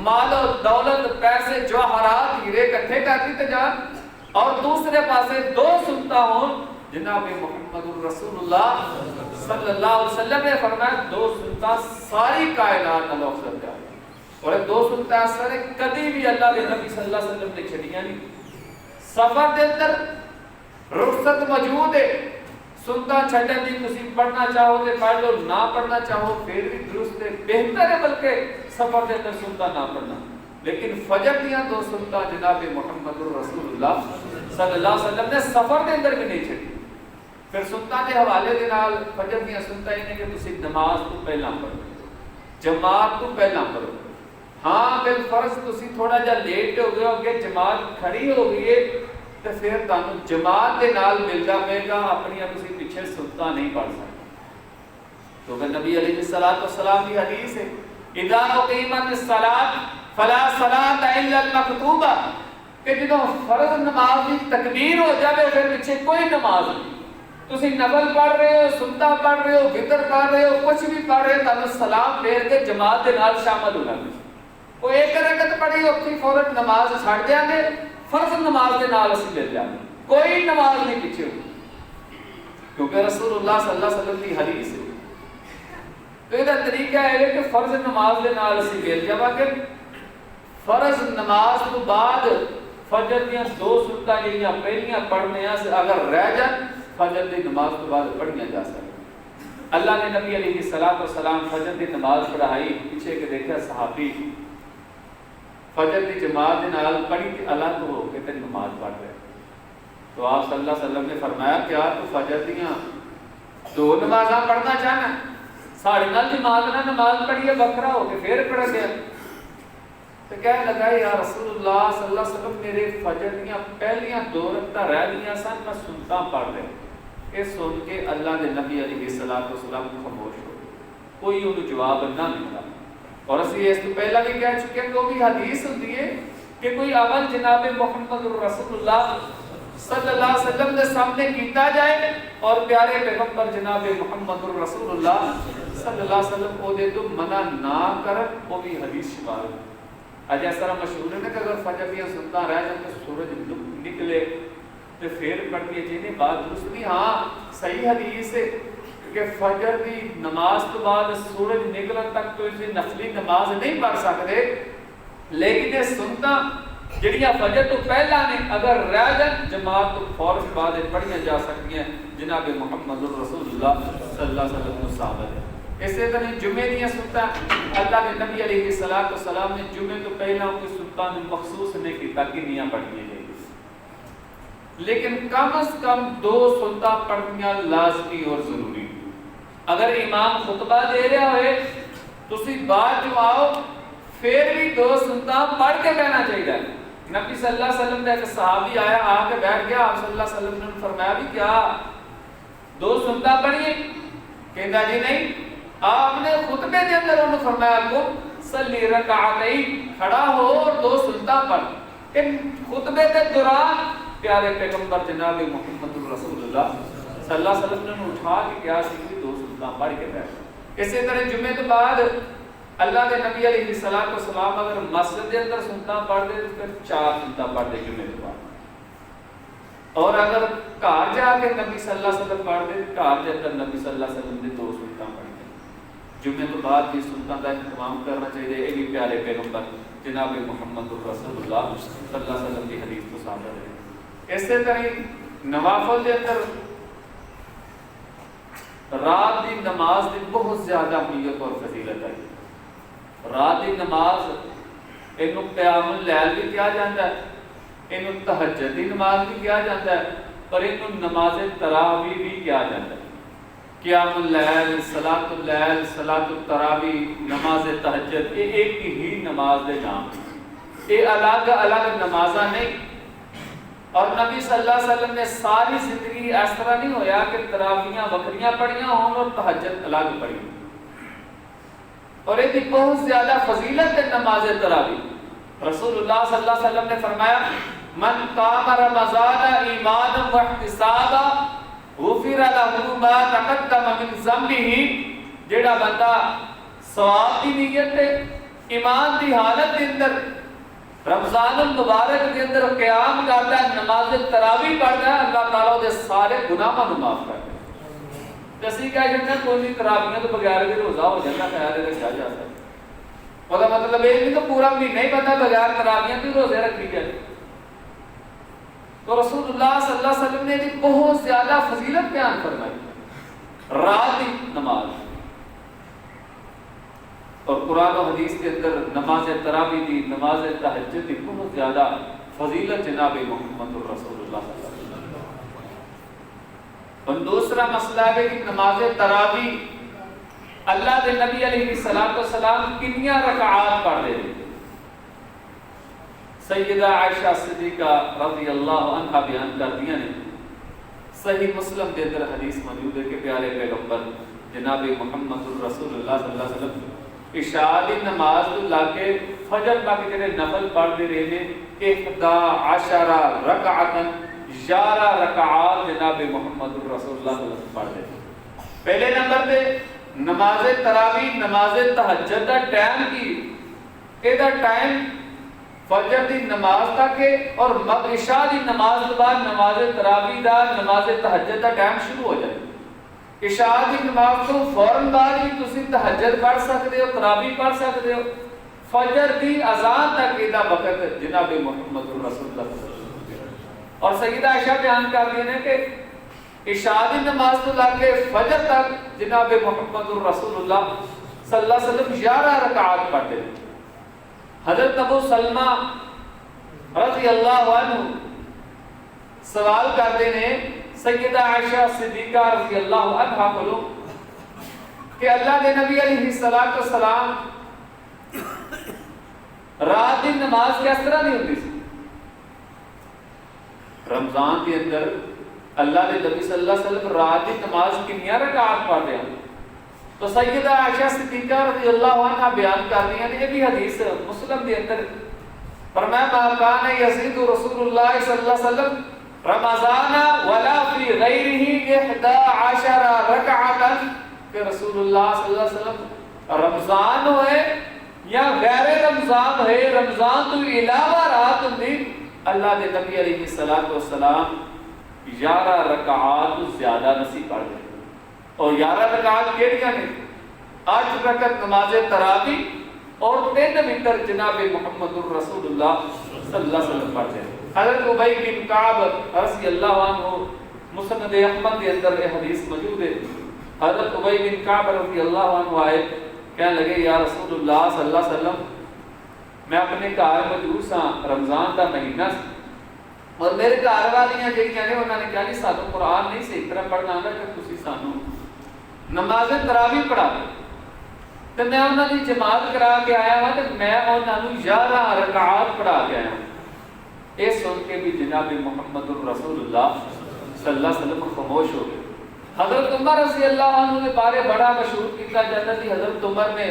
مال و دولت پیسے جواہرات ہیرے اکٹھے کرتی تے جان، اور دوسرے پاسے 2 سنتا ہوں جناب محمد رسول اللہ صلی اللہ علیہ وسلم نے فرمایا 2 سنتا ساری کائنات کا افضل ہے۔ اور 2 سنتا اثر کبھی بھی اللہ کے نبی صلی اللہ علیہ وسلم نے چھڑیاں نہیں۔ سفر کے اندر رخصت موجود ہے، سنتا چھڑن دی تسی پڑھنا چاہو تے پڑھ لو، نہ پڑھنا چاہو پھر بھی درست ہے، بہتر ہے بلکہ سفر کے اندر سنتا نہ پڑھنا۔ لیکن فجر دیاں 2 سنتا جناب محمد رسول اللہ صلی اللہ علیہ وسلم نے سفر کے اندر بھی نہیں چھڑی۔ پھر سنتا کے حوالے دے نال فجر دیاں سنتا ہی نہیں کہ تسی نماز تو پہلا پڑھو، جماعت تو پہلا پڑھو۔ ہاں بالفرض تسی تھوڑا جا لیٹ ہو گئے ہو کہ جماعت کھڑی ہو گئی ہے تو پھر تانوں جماعت دے نال ملدا پے گا، اپنی تسی پیچھے سنتا نہیں پڑھ سکتے۔ تو کہ نبی علیہ السلام کی حدیث ہے اذا اقیمت الصلاۃ فلا صلاۃ الا المکتوبہ، کہ جدوں فرض نماز کی تکبیر ہو جائے پھر پیچھے کوئی نماز نہیں، تسی نفل پڑھ رہے ہو، سنتا پڑھ رہے ہو، وتر پڑھ رہے ہو، کچھ بھی پڑھ رہے ہو، تانوں سلام پھیر کے جماعت دے نال شامل ہونا ہے۔ وہ ایک رکعت پڑھی اٹھی فوراً نماز چھڑ دیا گے، فرض نماز کے نال اسی مل جائیں گے، کوئی نماز نہیں پیچھے ہوگی، کیونکہ رسول اللہ صلی اللہ علیہ وسلم کی حدیث ہے۔ تو یہ طریقہ ہے کہ فرض نماز کے نال اسی مل جاواں گے، فرض نماز تو بعد فجر دیا دو سنتاں جہاں پہلیاں پڑھنے اگر رہ جان فجر دی نماز تو بعد پڑھیاں جا سکتی۔ اللہ نے نبی علیہ الصلوۃ والسلام فجر دی نماز پڑھائی، پیچھے کے دیکھا صحابی فجر دی جماعت دے نال پڑھی تے الگ ہو کے تے نماز پڑھ رہے، تو آپ صلی اللہ علیہ وسلم نے فرمایا کیا تو فجر دیاں دو نمازاں پڑھنا چاہنا؟ ساڑھے نال جماعت نہ نماز پڑھیے بکرا ہو کے پھر پڑھ گیا۔ تو کہنے لگا یا رسول اللہ صلی اللہ علیہ وسلم میرے فجر دیاں پہلیاں دو رکعتاں رہ گئیاں سن، میں سنتا پڑھ رہا۔ یہ سن کے اللہ کے نبی علیہ الصلوۃ والسلام خاموش ہو گئے، کوئی انہوں جواب نہ ملا۔ اور اسی اس تو پہلا بھی کہہ چکے ہیں کہ وہ بھی حدیث ہوتی ہے کہ کوئی عمل جناب محمد رسول اللہ صلی اللہ علیہ وسلم کے سامنے کیتا جائے اور پیارے پیغمبر جناب محمد رسول اللہ صلی اللہ علیہ وسلم کو دے تو منع نہ کرن، وہ بھی حدیث شمار ہے۔ آج اس طرح مشہور ہے کہ اگر فجر دیا سنتا رہ جائے تو سورج نکلے تو پھر پڑھنی چاہیے، بات درست نہیں، ہاں صحیح حدیث ہے کہ فجر دی نماز تو بعد سورج نکلن تک تو اسے نفلی نماز نہیں پڑھ سکتے، لیکن یہ سنتا جڑیاں فجر تو پہلا نے اگر رہ جائیں جماعت تو فوراً بعد پڑھیاں جا سکتی ہیں، جناب محمد رسول اللہ صلی اللہ علیہ وسلم کو ثابت ہے۔ اسی طرح جمعے دیا سنتا اللہ کے نبی علیہ الصلوۃ والسلام نے جمعے تو پہلا کوئی سنتا نے مخصوص نہیں کیتا کہ نیاں پڑھنی چاہیے، لیکن کم از کم دو سنتا پڑھنیاں لازمی اور ضروری۔ اگر امام خطبہ دے رہا ہوئے تو اسی بعد جو آؤ پھر بھی دو سنتا پڑھ کے کہنا چاہیے۔ نبی صلی اللہ علیہ وسلم نے ایک صحابی آیا آ کے بیٹھ گیا، آپ صلی اللہ علیہ وسلم نے فرمایا بھی کیا دو سنتا پڑھیے؟ کہنا جی نہیں۔ آپ نے خطبے کے اندر انہوں فرمایا کو صلی رکعتین، کھڑا ہو اور دو سنتا پڑھ۔ ان خطبے کے دوران پیارے پیغمبر جناب محمد رسول اللہ صلی اللہ علیہ وسلم نے اٹھا کے کیا سیکھی دو سنتا پڑھ کے بیٹھ۔ اسی طرح جمعے کے بعد اللہ کے نبی علیہ الصلوۃ والسلام اگر مسجد کے اندر سنتا پڑھ دے تو پھر 4 سنتا پڑھ دے جمعے کے بعد، اور اگر گھر جا کے نبی صلی اللہ علیہ وسلم پڑھ دے تو گھر کے اندر نبی صلی اللہ علیہ وسلم نے 2 سنتا پڑھ دے۔ جمعے کے بعد بھی سنتا کا اہتمام کرنا چاہیے، یہ بھی پیارے پیغمبر جناب محمد رسول اللہ صلی اللہ علیہ وسلم کی حدیث کو ثابت ہے۔ اسی طرح نوافل کے اندر رات کی نماز کی بہت زیادہ اہمیت اور فضیلت ہے۔ رات کی نماز اینو قیام اللیل بھی کہا جاتا ہے، اینو تہجد کی نماز بھی کہا جاتا ہے، اور اینو نماز تراویح بھی کہا جاتا ہے۔ قیام اللیل، صلاۃ اللیل، صلاۃ التراویح، نماز تہجد، یہ ایک ہی نماز دے نام، یہ الگ الگ نمازاں نہیں۔ اور نبی صلی اللہ علیہ وسلم نے ساری زندگی اس طرح نہیں ہویا کہ تراویحاں وکھریاں پڑھیاں ہوں اور تہجد الگ پڑھی، اور یہ بہت زیادہ فضیلت ہے نماز تراویح۔ رسول اللہ صلی اللہ علیہ وسلم نے فرمایا من قام رمضان ایمانا واحتسابا غفر له ما تقدم من ذنبه، جڑا بندہ ثواب کی نیت ہے ایمان دی حالت کے اندر رمضان المبارک کے اندر قیام کرتا ہے، نماز تراویح پڑھتا ہے، اللہ تعالیٰ دے سارے گناہاں کو معاف کرتا ہے۔ جیسے کہ جنہیں کوئی نہیں تراویحاں تو بغیر بھی روزہ ہو جاتا خیال ہے کیا جاتا ہے، وہ مطلب یہ نہیں تو پورا مہینہ ہی بندہ بغیر تراویحاں بھی روزے رکھی جائے۔ تو رسول اللہ صلی اللہ علیہ وسلم نے بہت زیادہ فضیلت بیان فرمائی رات کی نماز، اور قرآن و حدیث کے اندر نماز تراویح دی، نماز تہجد دی بہت زیادہ فضیلت جناب محمد رسول اللہ صلی اللہ علیہ وسلم۔ اور دوسرا مسئلہ ہے کہ نماز تراویح اللہ کے نبی علیہ الصلوۃ والسلام کنیاں رکعات پڑھ رہے تھے؟ سیدہ عائشہ صدیقہ رضی اللہ عنہا بیان کردیا نے، صحیح مسلم کے اندر حدیث موجود ہے کہ پیارے پیغمبر جناب محمد رسول اللہ صلی اللہ علیہ وسلم عشاء دی نماز تو لاکے فجر تک جڑے نفل پڑھتے رہے ہیں 11 رکعتن 11 رکعات جناب محمد رسول اللہ صلی اللہ علیہ وسلم پڑھتے ہیں۔ پہلے نمبر پہ نماز تراویح نماز تہجد دا ٹائم کی اے دا ٹائم فجر دی نماز تک ہے، اور عشاء دی نماز کے بعد نماز تراویح دا نماز تہجد دا ٹائم شروع ہو جائے۔ عشاء دی نماز تو فوراً بعد ہی تسی تہجد پڑھ سکتے ہو، تراویح پڑھ سکتے ہو، فجر دی اذان تک ایدہ وقت جناب محمد رسول اللہ صلی اللہ علیہ وسلم. اور سیدہ عائشہ بیان کرتی ہیں کہ عشاء دی نماز تو لے کے فجر تک جناب محمد رسول اللہ صلی اللہ علیہ وسلم 11 رکعات پڑھتے ہیں. حضرت ابو سلمہ رضی اللہ عنہ سوال کرتے ہیں سیدہ عائشہ صدیقہ رضی اللہ عنہ کو کہ اللہ کے نبی علیہ السلام رات کی نماز کس طرح نہیں ہوتی سی؟ رمضان کے اندر اللہ کے نبی صلی اللہ علیہ وسلم رات کی نماز کنیاں رکعات پڑھتے ہیں. تو سیدہ عائشہ صدیقہ رضی اللہ عنہ بیان کرتی ہیں یہ بھی حدیث مسلم کے اندر فرمایا ما کان یزید رسول اللہ صلی اللہ علیہ وسلم رمضان ولا فی غیرہ 11 رکعتا کہ رسول اللہ صلی اللہ علیہ وسلم رمضان ہوئے یا غیر رمضان ہے رمضان تو علاوہ رات ہوندی اللہ کے نبی علیہ السلام 11 رکعات زیادہ نصیب پڑھ گئے. اور 11 رکعات کیڑیاں نے 8 رکعت نماز تراویح اور 3 وتر جناب محمد رسول اللہ صلی اللہ علیہ وسلم پڑھتے ہیں. حضرت ابی بن کعب رضی اللہ عنہ مسند احمد کے اندر یہ حدیث موجود ہے. حضرت ابی بن کعب رضی اللہ عنہ آئے کہنے لگے یا رسول اللہ صلی اللہ علیہ وسلم میں اپنے گھر موجود سا رمضان کا مہینہ اور میرے گھر والیاں جہاں نے انہوں نے کہا جی سانو قرآن نہیں صحیح طرح پڑھنا آتا کہ تسی سانو نماز تراویح پڑھا تو میں انہوں نے جماعت کرا کے آیا ہوں تو میں انہوں نے 11 رکعات پڑھا کے آیا ہوں. یہ سن کے بھی جناب محمد رسول اللہ صلی اللہ علیہ وسلم خاموش ہو گئے. حضرت عمر رضی اللہ عنہ نے بارے بڑا مشہور کیتا جاتا تھی. حضرت عمر نے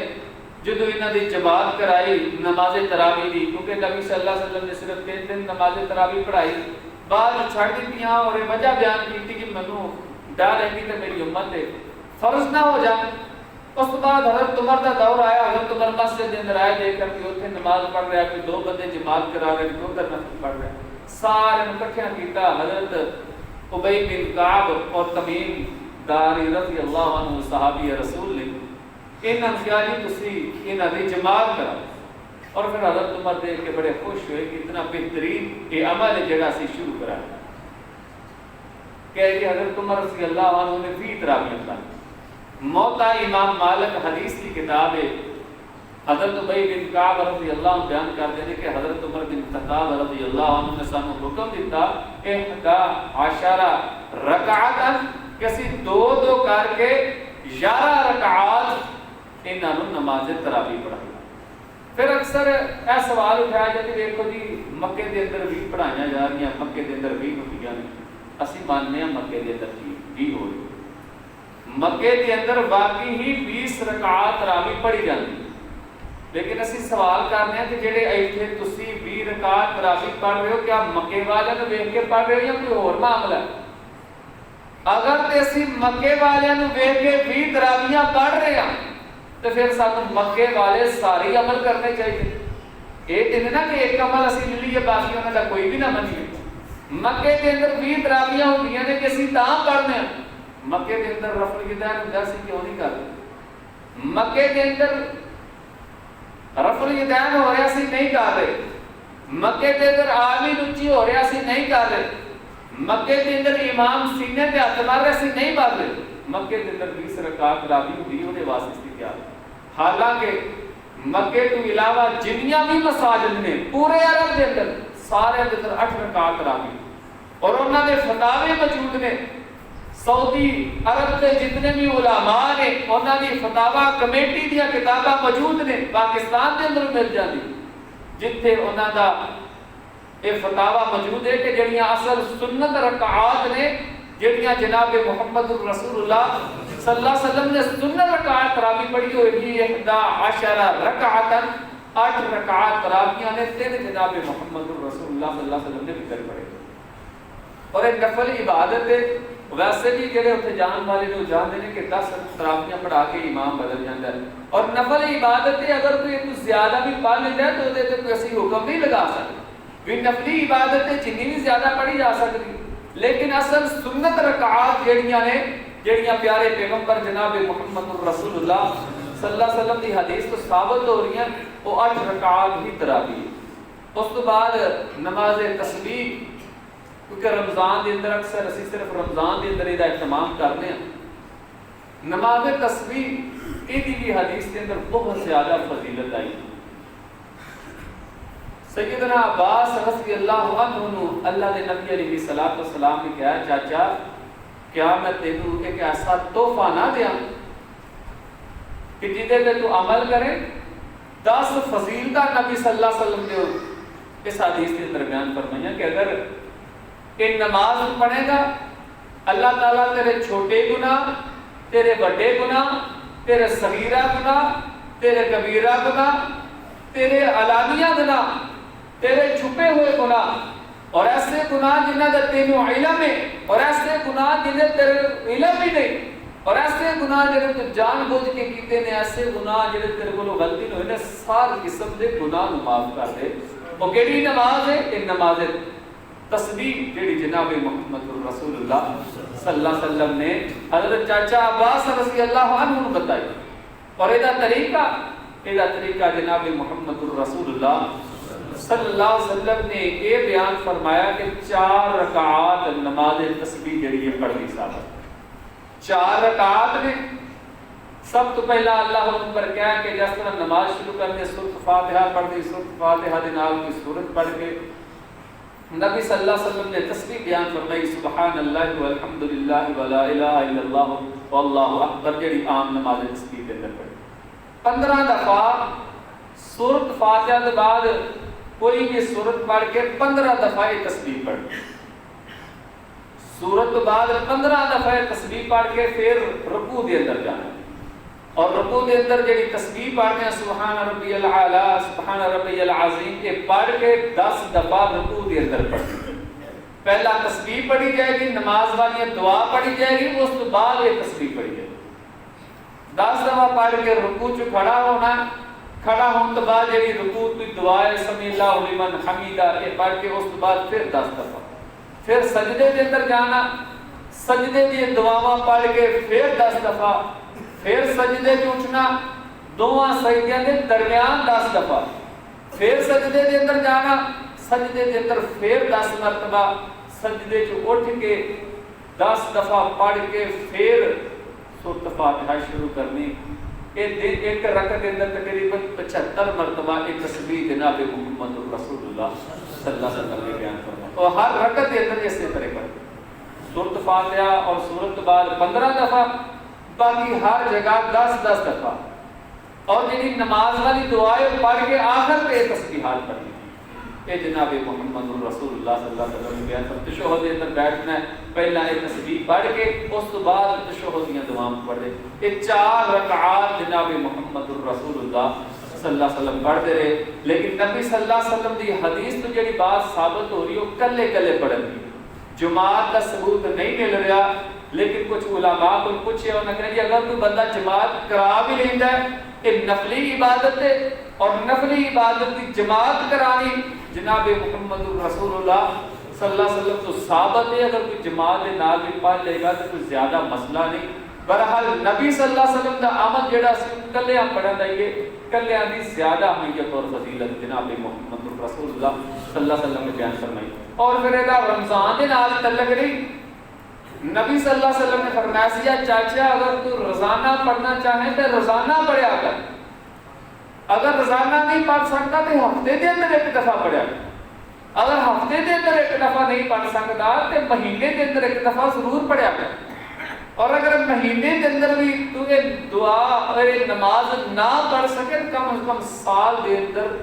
جدو انہوں نے جماعت کرائی نماز تراویح دی کیونکہ نبی صلی اللہ علیہ وسلم نے صرف 3 دن نماز تراویح پڑھائی بعد چھڑ دیتی ہیں اور وجہ بیان کی تھی کہ منو ڈر ہے کہ میری امت ہے فرض نہ ہو جائے. اس بعد حضرت عمر کا دور آیا. حضرت عمر مسجد کے اندر آئے دیکھ کر کہ اتنے نماز پڑھ رہا ہے کہ 2 بندے جماعت کرا رہے ہیں 2 نفل پڑھ رہے ہیں. سارے اکٹھا کیتا. حضرت ابی بن کعب اور تمیم داری رضی اللہ عنہ صحابی رسول نے انہاں کیا جی تسی انہاں دی جماعت کرا. اور پھر حضرت عمر دیکھ کے بڑے خوش ہوئے کہ اتنا بہترین یہ عمل جگہ سے شروع کرا کہ حضرت عمر رضی اللہ عنہ نے فی تراویح پڑھا. موتا امام مالک حدیث کی کتاب ہے. حضرت ابی بن کعب رضی اللہ عنہ بیان کرتے ہیں کہ حضرت عمر بن خطاب رضی اللہ عنہ نے سانو حکم دیتا 11 رکعات کسی 2 کر کے 11 رکعات انہوں نماز تراویح پڑھائی. پھر اکثر یہ سوال اٹھایا جاتا ہے دیکھو جی مکے دے اندر بھی پڑھائیاں جا رہی ہیں مکے دے اندر بھی ہوئی ہیں. اسی ماننے ہیں مکے دے اندر بھی ہو رہی مکے کے اندر واقعی ہی 20 رکعات تراویح پڑھی جاتی. لیکن اسی سوال کرنے ہیں کہ جڑے ایتھے تسی 20 رکعات تراویح پڑھ رہے ہو کیا مکے والے نو ویکھ کے پڑھ رہے ہو یا کوئی اور معاملہ ہے؟ اگر تے اسی مکے والے نو ویکھ کے 20 تراویح پڑھ رہے ہیں تو پھر سانو مکے والے سارے عمل کرنے چاہیے. یہ نہیں نا کہ ایک عمل اسی لے لیے باقی انہاں دا کوئی بھی نہ منیے. مکے کے اندر 20 تراویح ہوندیاں نے کہ اسی تاں پڑھنے ہیں. مکے کے اندر رفع الیدین ہوندا سی کیوں نہیں کرتے؟ مکے کے اندر رفع الیدین ہو رہا سی نہیں کر رہے. مکے کے اندر آمین اونچی ہو رہا سی نہیں کر رہے. مکے کے اندر امام سینے پہ ہاتھ مار رہا سی نہیں مار رہے. مکے کے اندر 20 رکعات تراویح ہوئی ہونے واسطے کیا. حالانکہ مکے کے علاوہ جتنیاں بھی مساجد نے پورے عرب کے اندر سارے کے اندر 8 رکعات تراویح اور انہوں نے فتاوے موجود نے. سعودی عرب کے جتنے بھی علماء نے انہوں نے فتاوا کمیٹی دیا کتاباں موجود نے پاکستان کے اندر مل جاتی جتھے انہوں کا یہ فتاوا موجود ہے کہ جڑیاں اصل سنت رکعات نے جڑیاں جناب محمد رسول اللہ صلی اللہ علیہ وسلم نے سنت رکعات تراویح پڑھی ہوئی 11 رکعات 8 رکعات تراویح نے 3 جناب محمد رسول اللہ صلی اللہ علیہ وسلم نے ذکر پڑھے. اور ایک نفل عبادت ہے. ویسے بھی جڑے اتنے جان والے لوگ جانتے ہیں کہ 10 تراویح پڑھا کے امام بدل جاتا ہے. اور نفل عبادت ہے اگر کوئی کچھ زیادہ بھی پڑھ لیتا ہے تو وہ کوئی ایسی حکم نہیں لگا سکتا. بھی نفلی عبادت ہے جتنی بھی زیادہ پڑھی جا سکتی لیکن اصل سنت رکعات جڑیاں نے جڑیاں پیارے پیغمبر جناب محمد رسول اللہ صلی اللہ علیہ وسلم کی حدیث تو ثابت ہو رہی ہیں وہ 8 رکعات ہی تراویح. اس تو بعد نماز تسبیح، کیونکہ رمضان کے اندر اکثر اسی صرف رمضان کے اندر یہ اہتمام کرتے ہیں. نماز تسبیح یہ بھی حدیث کے اندر بہت زیادہ فضیلت آئی. سیدنا عباس رضی اللہ عنہ اللہ کے نبی علیہ الصلوۃ والسلام نے کہا چاچا کیا میں تینوں ایک ایسا تحفہ نہ دیا کہ جہدے پہ تو عمل کرے. 10 فضیلتاں نبی صلی اللہ علیہ وسلم نے اس حدیث کے اندر بیان فرمایا کہ اگر یہ نماز پڑھے گا اللہ تعالیٰ تیرے چھوٹے گناہ، تیرے بڑے گناہ، تیرے صغیرہ گناہ، تیرے کبیرہ گناہ، تیرے علانیہ گناہ، تیرے چھپے ہوئے گناہ، اور ایسے گناہ جنہیں کا تینوں علم ہے، اور ایسے گناہ جنہیں تیرے علم ہی نہیں، اور ایسے گناہ جنہیں تو جان بوجھ کے کیتے نے، ایسے گناہ جنہیں تیرے کو غلطی نہیں ہوئے، سارے قسم کے گناہ معاف کر دے. وہ کیڑی نماز ہے؟ ایک نماز تسبیح جڑی جناب محمد رسول اللہ صلی اللہ علیہ وسلم نے حضرت چاچا عباس رضی اللہ عنہ بتائی. اور یہ طریقہ جناب محمد رسول اللہ صلی اللہ علیہ وسلم نے یہ بیان فرمایا کہ 4 رکعات نماز تسبیح جڑی ہے پڑھنی ثابت. 4 رکعات میں سب تو پہلا اللہ اکبر کہا کہ جس طرح نماز شروع کرنے سورۃ فاتحہ پڑھنی، سورۃ فاتحہ دے نال کوئی سورت پڑھ کے نبی صلی اللہ علیہ وسلم نے تسبیح بیان فرمائی سبحان اللہ والحمدللہ ولا الہ الا اللہ واللہ اکبر جڑی عام نماز تسبیح کے اندر پڑھی. 15 دفعہ سورۃ فاتحہ کے بعد کوئی بھی سورت پڑھ کے 15 دفعہ تسبیح پڑھ. سورت کے بعد 15 دفعہ تسبیح پڑھ کے پھر رکوع دے اندر جانا، اور رکوع دے اندر جڑی تسبیح پڑھتے ہیں سبحان ربی العالی سبحان ربی العظیم یہ پڑھ کے 10 دفعہ رکوع دے اندر پڑھتے ہیں. پہلا تسبیح پڑھی جائے گی، نماز والی دعا پڑھی جائے گی، اس کے بعد یہ تسبیح پڑھی جائے گی. 10 دفعہ پڑھ کے رکوع چ کھڑا ہونا، کھڑا ہونے کے بعد جڑی رکوع کی دعا ہے سمیع اللہ لمن حمیدہ یہ پڑھ کے اس کے بعد پھر 10 دفعہ پھر سجدے کے اندر جانا، سجدے کی دعاواں پڑھ کے پھر 10 دفعہ پھر سجدے سے اٹھنا، دونوں سجدیاں کے درمیان 10 دفعہ پھر سجدے کے اندر جانا، سجدے کے اندر پھر 10 مرتبہ سجدے سے اٹھ کے 10 دفعہ پڑھ کے پھر سورۃ فاتحہ شروع کرنی. ایک رکعت کے اندر تقریباً 75 مرتبہ ایک تسبیح جناب محمد رسول اللہ صلی اللہ علیہ وسلم نے بیان فرمایا. اور ہر رکعت کے اندر اسی طرح پر سورۃ فاتحہ اور سورت کے بعد 15 دفعہ، باقی ہر جگہ 10 دفعہ. اور جنہی نماز والی دعائیں پڑھ کے آخر پہ تسبیحات پڑھنی. اے جناب محمد رسول اللہ صلی اللہ علیہ وسلم نے بیان فرمایا تشہد کے اندر بیٹھنا ہے، پہلا ایک تسبیح پڑھ کے اس کے بعد تشہد کی دعائیں پڑھے. یہ 4 رکعات جناب محمد رسول اللہ صلی اللہ علیہ وسلم پڑھتے رہے. لیکن نبی صلی اللہ علیہ وسلم کی حدیث تو جڑی بات ثابت ہو رہی ہے وہ کلے کلے پڑھن دی. جماعت کا ثبوت نہیں مل رہا، لیکن کچھ علماء کو پوچھے اور نہ کہ اگر کوئی بندہ جماعت کرا بھی لیتا ہے یہ نفلی عبادت ہے، اور نفلی عبادت کی جماعت کرانی جناب محمد رسول اللہ صلی اللہ علیہ وسلم تو ثابت ہے. اگر کوئی جماعت کے نال بھی پڑھ لے گا تو کوئی زیادہ مسئلہ نہیں. بہرحال نبی صلی اللہ علیہ وسلم کا عمل جڑا سی کلیاں پڑھن دا یہ کلیاں دی زیادہ اہمیت اور فضیلت جناب محمد رسول اللہ صلی اللہ علیہ وسلم نے بیان فرمائی. اور پھر یہ رمضان کے نال تعلق نہیں. نبی صلی اللہ علیہ وسلم نے فرمایا چاچا اگر تو روزانہ پڑھنا چاہے تو روزانہ پڑھیا کر، اگر روزانہ نہیں پڑھ سکتا تو ہفتے کے اندر ایک دفعہ پڑھیا کر. اگر ہفتے کے اندر ایک دفعہ نہیں پڑھ سکتا تو مہینے کے اندر ایک دفعہ ضرور پڑھیا کر. اور اگر مہینے کے اندر بھی تو یہ دعا اور یہ نماز نہ پڑھ سکے کم از کم سال کے اندر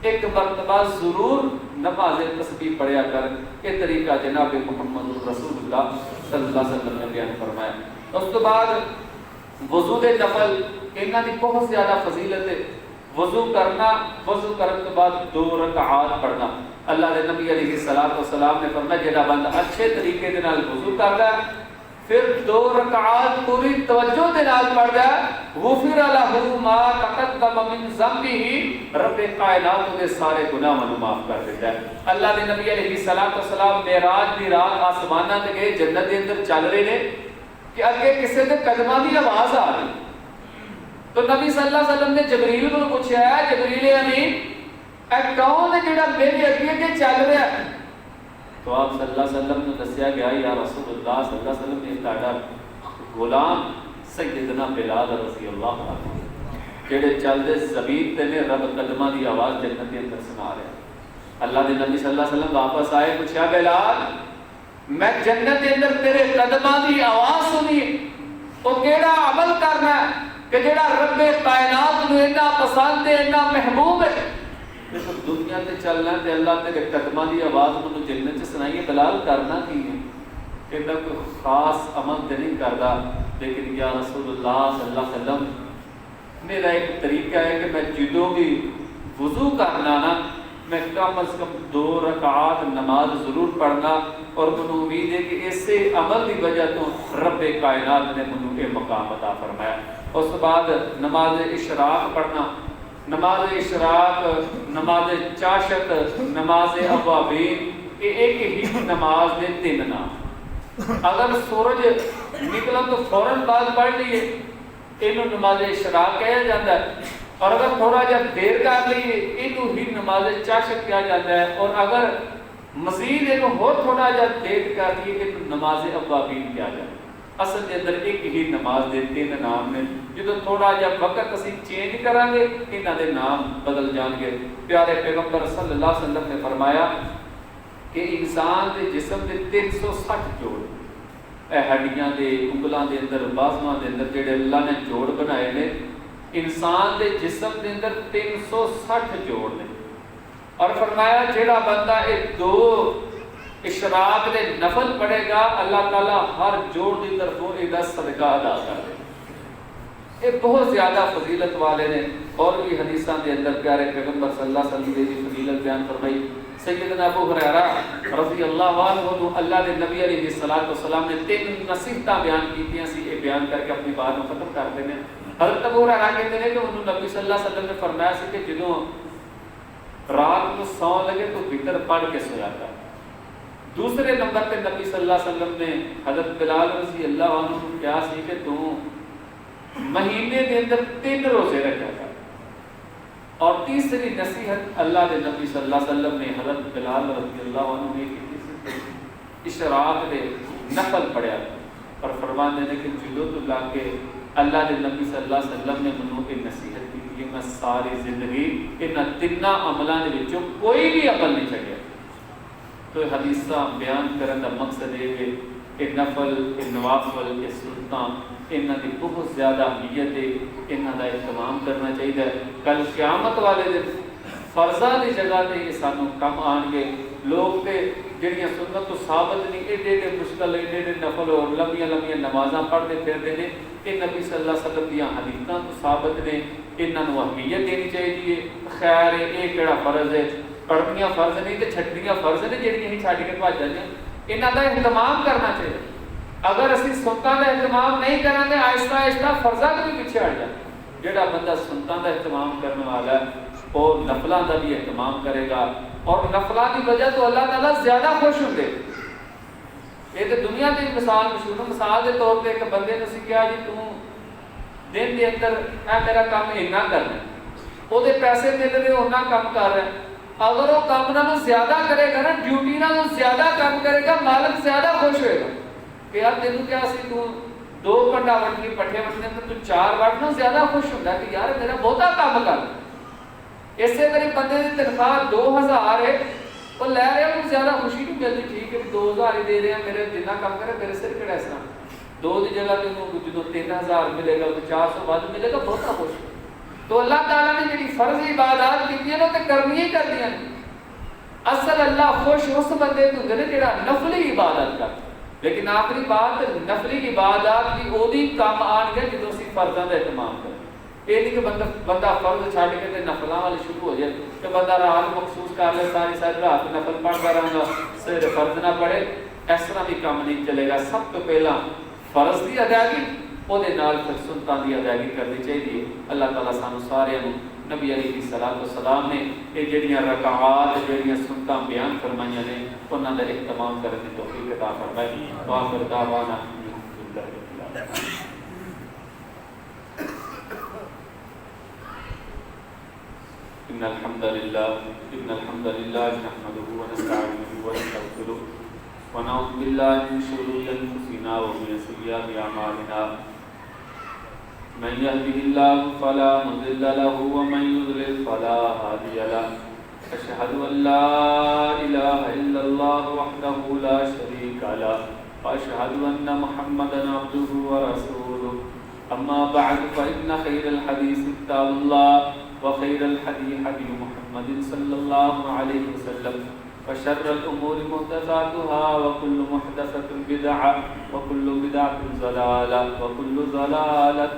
ایک مرتبہ ضرور نماز تسبیح پڑھیا کر. یہ طریقہ جناب محمد رسول اللہ صلی اللہ علیہ وسلم نے بیان فرمایا. اس کے بعد وضو کے نفل انہاں دی بہت زیادہ فضیلت ہے. وضو کرنا، وضو کرنے کے بعد 2 رکعات پڑھنا. اللہ کے نبی علیہ الصلوۃ والسلام نے فرمایا جڑا بندہ اچھے طریقے دے نال وضو کردا ہے پھر 2 رکعات پوری توجہ دے نال پڑھدا ہے غفر لہ ما تقدم من ذنبہ، رب کائنات دے سارے گناہاں نوں معاف کر دیتا ہے. اللہ کے نبی علیہ الصلوۃ والسلام معراج دی رات آسماناں تے گئے، جنت دے اندر چل رہے نے کہ اگے کسے دے قدماں دی آواز آ رہی. تو نبی صلی اللہ علیہ وسلم نے جبریل کو پوچھا ہے جبریل امین اے کون ہے جڑا میرے اگے اگے چل رہا ہے؟ تو آپ صلی اللہ علیہ وسلم نے دسیا گیا یا رسول اللہ صلی اللہ علیہ وسلم نے تہاڈا غلام سیدنا بلال رضی اللہ عنہ جڑے چلدے زمین تے نے رب قدماں دی آواز جنت دے اندر سنا رہے ہیں۔ اللہ دے نبی صلی اللہ علیہ وسلم واپس آئے پوچھا بلال میں جنت دے اندر تیرے قدماں دی آواز سنی او کیڑا عمل کرنا ہے کہ جڑا رب کائنات نو اتنا پسند ہے اتنا محبوب ہے؟ دیکھو دنیا تے چلنا تے اللہ تیرے قدماں دی آواز مینوں جنت چ سنائیے بلال کرنا کی ہے؟ کہ کوئی خاص عمل تے نہیں کردا لیکن یا رسول اللہ صلی اللہ علیہ وسلم میرا ایک طریقہ ہے کہ میں جدوں بھی وضو کرنا نا میں کم از کم 2 رکعات نماز ضرور پڑھنا اور مجھے امید ہے کہ اس سے عمل کی وجہ تو رب کائنات نے مجھے یہ مقام عطا فرمایا۔ اس بعد نماز اشراق پڑھنا، نماز اشراق، نماز چاشت، نماز اوابین، یہ ایک ہی نماز دے 3 نام۔ اگر سورج نکلا تو فوراً بعد پڑھ لیے یہ نماز اشراق کہا جاتا ہے، اور اگر تھوڑا جا دیر کر لیے یہ ہی نماز چاشت کہا جاتا ہے، اور اگر مزید یہ تھوڑا جا دیر کر لیے یہ نماز اوابین کہا جاتا ہے۔ اصل کے اندر ایک ہی نماز دے 3 نام نے، جدو تھوڑا جا وقت اسی چینج کریں گے انہاں دے نام بدل جان گے۔ پیارے پیغمبر صلی اللہ علیہ وسلم نے فرمایا کہ انسان دے جسم دے 360 جوڑ، اے ہڈیاں دے انگلاں دے اندر بازواں دے اندر جڑے اللہ نے جوڑ بنائے نے، انسان دے جسم دے اندر 360 جوڑ نے، اور فرمایا جڑا بندہ یہ 2 اشراق دے نفل پڑھے گا اللہ تعالیٰ ہر جوڑ دی طرفوں یہ صدقہ ادا کر دے۔ یہ بہت زیادہ فضیلت والے نے، اور بھی حدیثاں دے اندر پیارے پیغمبر صلی اللہ علیہ وسلم کی فضیلت بیان فرمائی۔ سیدنا ابو ہریرہ رضی اللہ عنہ اللہ دے نبی علیہ الصلوۃ والسلام نے 3 نصیحتاں بیان کیتیاں سی، یہ بیان کر کے اپنی بات کو ختم کر دینے۔ حضرت ابو ہریرہ کہتے ہیں کہ انہوں نبی صلی اللہ علیہ وسلم نے فرمایا سی کہ جدوں رات کو سو لگے تو وتر پڑھ کے سویا کر۔ دوسرے نمبر پہ نبی صلی اللہ علیہ وسلم نے حضرت بلال رضی اللہ عنہ کو کیا سی کہ تو مہینے کے اندر 3 روزے رکھا کر۔ اور تیسری نصیحت اللہ دے نبی صلی اللہ علیہ وسلم نے حضرت بلال رضی اللہ عنہ نے کی اشراق دے نفل پڑھیا، اور فرماتے ہیں کہ جدو تو لا کے اللہ دے نبی صلی اللہ علیہ وسلم نے منو کی نصیحت کی کہ میں ساری زندگی ان 3 عملاں دے وچوں کوئی بھی عمل نہیں چھڈیا۔ تو حدیثاں بیان کرنے کا مقصد یہ ہے کہ نفل، نوافل، سنتاں انہاں دی بہت زیادہ اہمیت ہے، انہاں دا اہتمام کرنا چاہیے۔ کل قیامت والے دن فرضاں دی جگہ تے یہ سانوں کم آن گے۔ لوگ تے جڑیاں سنت تو ثابت نہیں ایڈے ایڈے مشکل ایڈے نفل اور لمبیاں لمبیاں نمازاں پڑھتے پھرتے ہیں، یہ نبی صلی اللہ علیہ وسلم دیاں حدیثاں تو ثابت نے، انہاں نوں اہمیت دینی چاہیے۔ خیر ہے یہ کیڑا فرض ہے، پڑھنیاں فرض نہیں تے چھڈنیاں فرض نے جڑیاں ہی چھڈ کے بھج جاندیاں، انہاں دا اہتمام کرنا چاہیے۔ اگر اسی سنتاں دا اہتمام نہیں کریں گے آہستہ آہستہ فرضاں بھی پیچھے ہٹ جائیں۔ جڑا بندہ سنتاں دا اہتمام کرنے والا ہے وہ نفلاں دا بھی اہتمام کرے گا، اور نفلاں کی وجہ تو اللہ تعالیٰ زیادہ خوش ہوندے۔ یہ تو دنیا کی مثال مشہور، مثال کے طور پہ ایک بندے نے سی کہا جی تو دن کے اندر اے میرا کام اتنا کرنا ہے، وہ پیسے مل رہے اتنا کام کر رہا ہے، اگر وہ کام نہ زیادہ کرے گا نا، ڈیوٹی نہ زیادہ کام کرے گا، مالک زیادہ خوش ہوئے گا کہ یار تینوں کیا سی تو 2 گھنٹہ وٹنی پٹھے وٹنے تو 4 وٹنا، زیادہ خوش ہوتا ہے کہ یار میرا بہتا کام کر۔ اسی طرح بندے کی تنخواہ 2000 ہے، وہ لے رہے ہیں وہ زیادہ خوشی نہیں ملتی، ٹھیک ہے 2000 ہی دے رہے ہیں، میرے جتنا کام کرے میرے سر کڑا اس طرح 2 کی جگہ جدو 3000 ملے گا تو 400 بعد ملے گا، بہت خوش۔ تو اللہ تعالیٰ نے جی فرض عبادات کی ہیں تو کرنی ہی کرنی ہیں۔ اصل اللہ خوش اس بندے تو ہوتے ہیں جڑا نفلی عبادت کر، لیکن آخری بات نفلی عبادات کی وہی کام آن گیا جدو اسی فرضاں کا اہتمام کریں۔ یہ نہیں کہ بندہ فرض چھڈ کے نفلاں والی شروع ہو جائے کہ بندہ رات مخصوص کر لے ساری رات نفل پڑھتا رہے گا، سویرے فرض نہ پڑھے، اس طرح بھی کام نہیں چلے گا۔ سب تو پہلا فرض کی ادائیگی، وہ پھر سنتاں کی ادائیگی کرنی چاہیے۔ اللہ تعالیٰ سانو سارے نبی علیہ الصلوۃ والسلام نے یہ جڑیاں رکعات جڑیاں سنتاں بیان فرمائیاں نے انہاں دا اہتمام کرنے کی توفیق عطا فرمائے۔ وآخر دعوانا الحمد للہ رب العالمین۔ إن الحمد لله نحمده ونستعينه ونستغفره ونعوذ بالله من شرور أنفسنا ومن سيئات أعمالنا من يهده الله فلا مضل له ومن يضلل فلا هادي له أشهد أن لا إله إلا الله وحده لا شريك له وأشهد أن محمدا عبده ورسوله أما بعد فإن خير الحديث كتاب الله وخير الحديث حديث محمد صلى الله عليه وسلم وشر الأمور محدثاتها وكل محدثة بدعة وكل بدعة ضلالة وكل ضلالة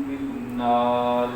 في النار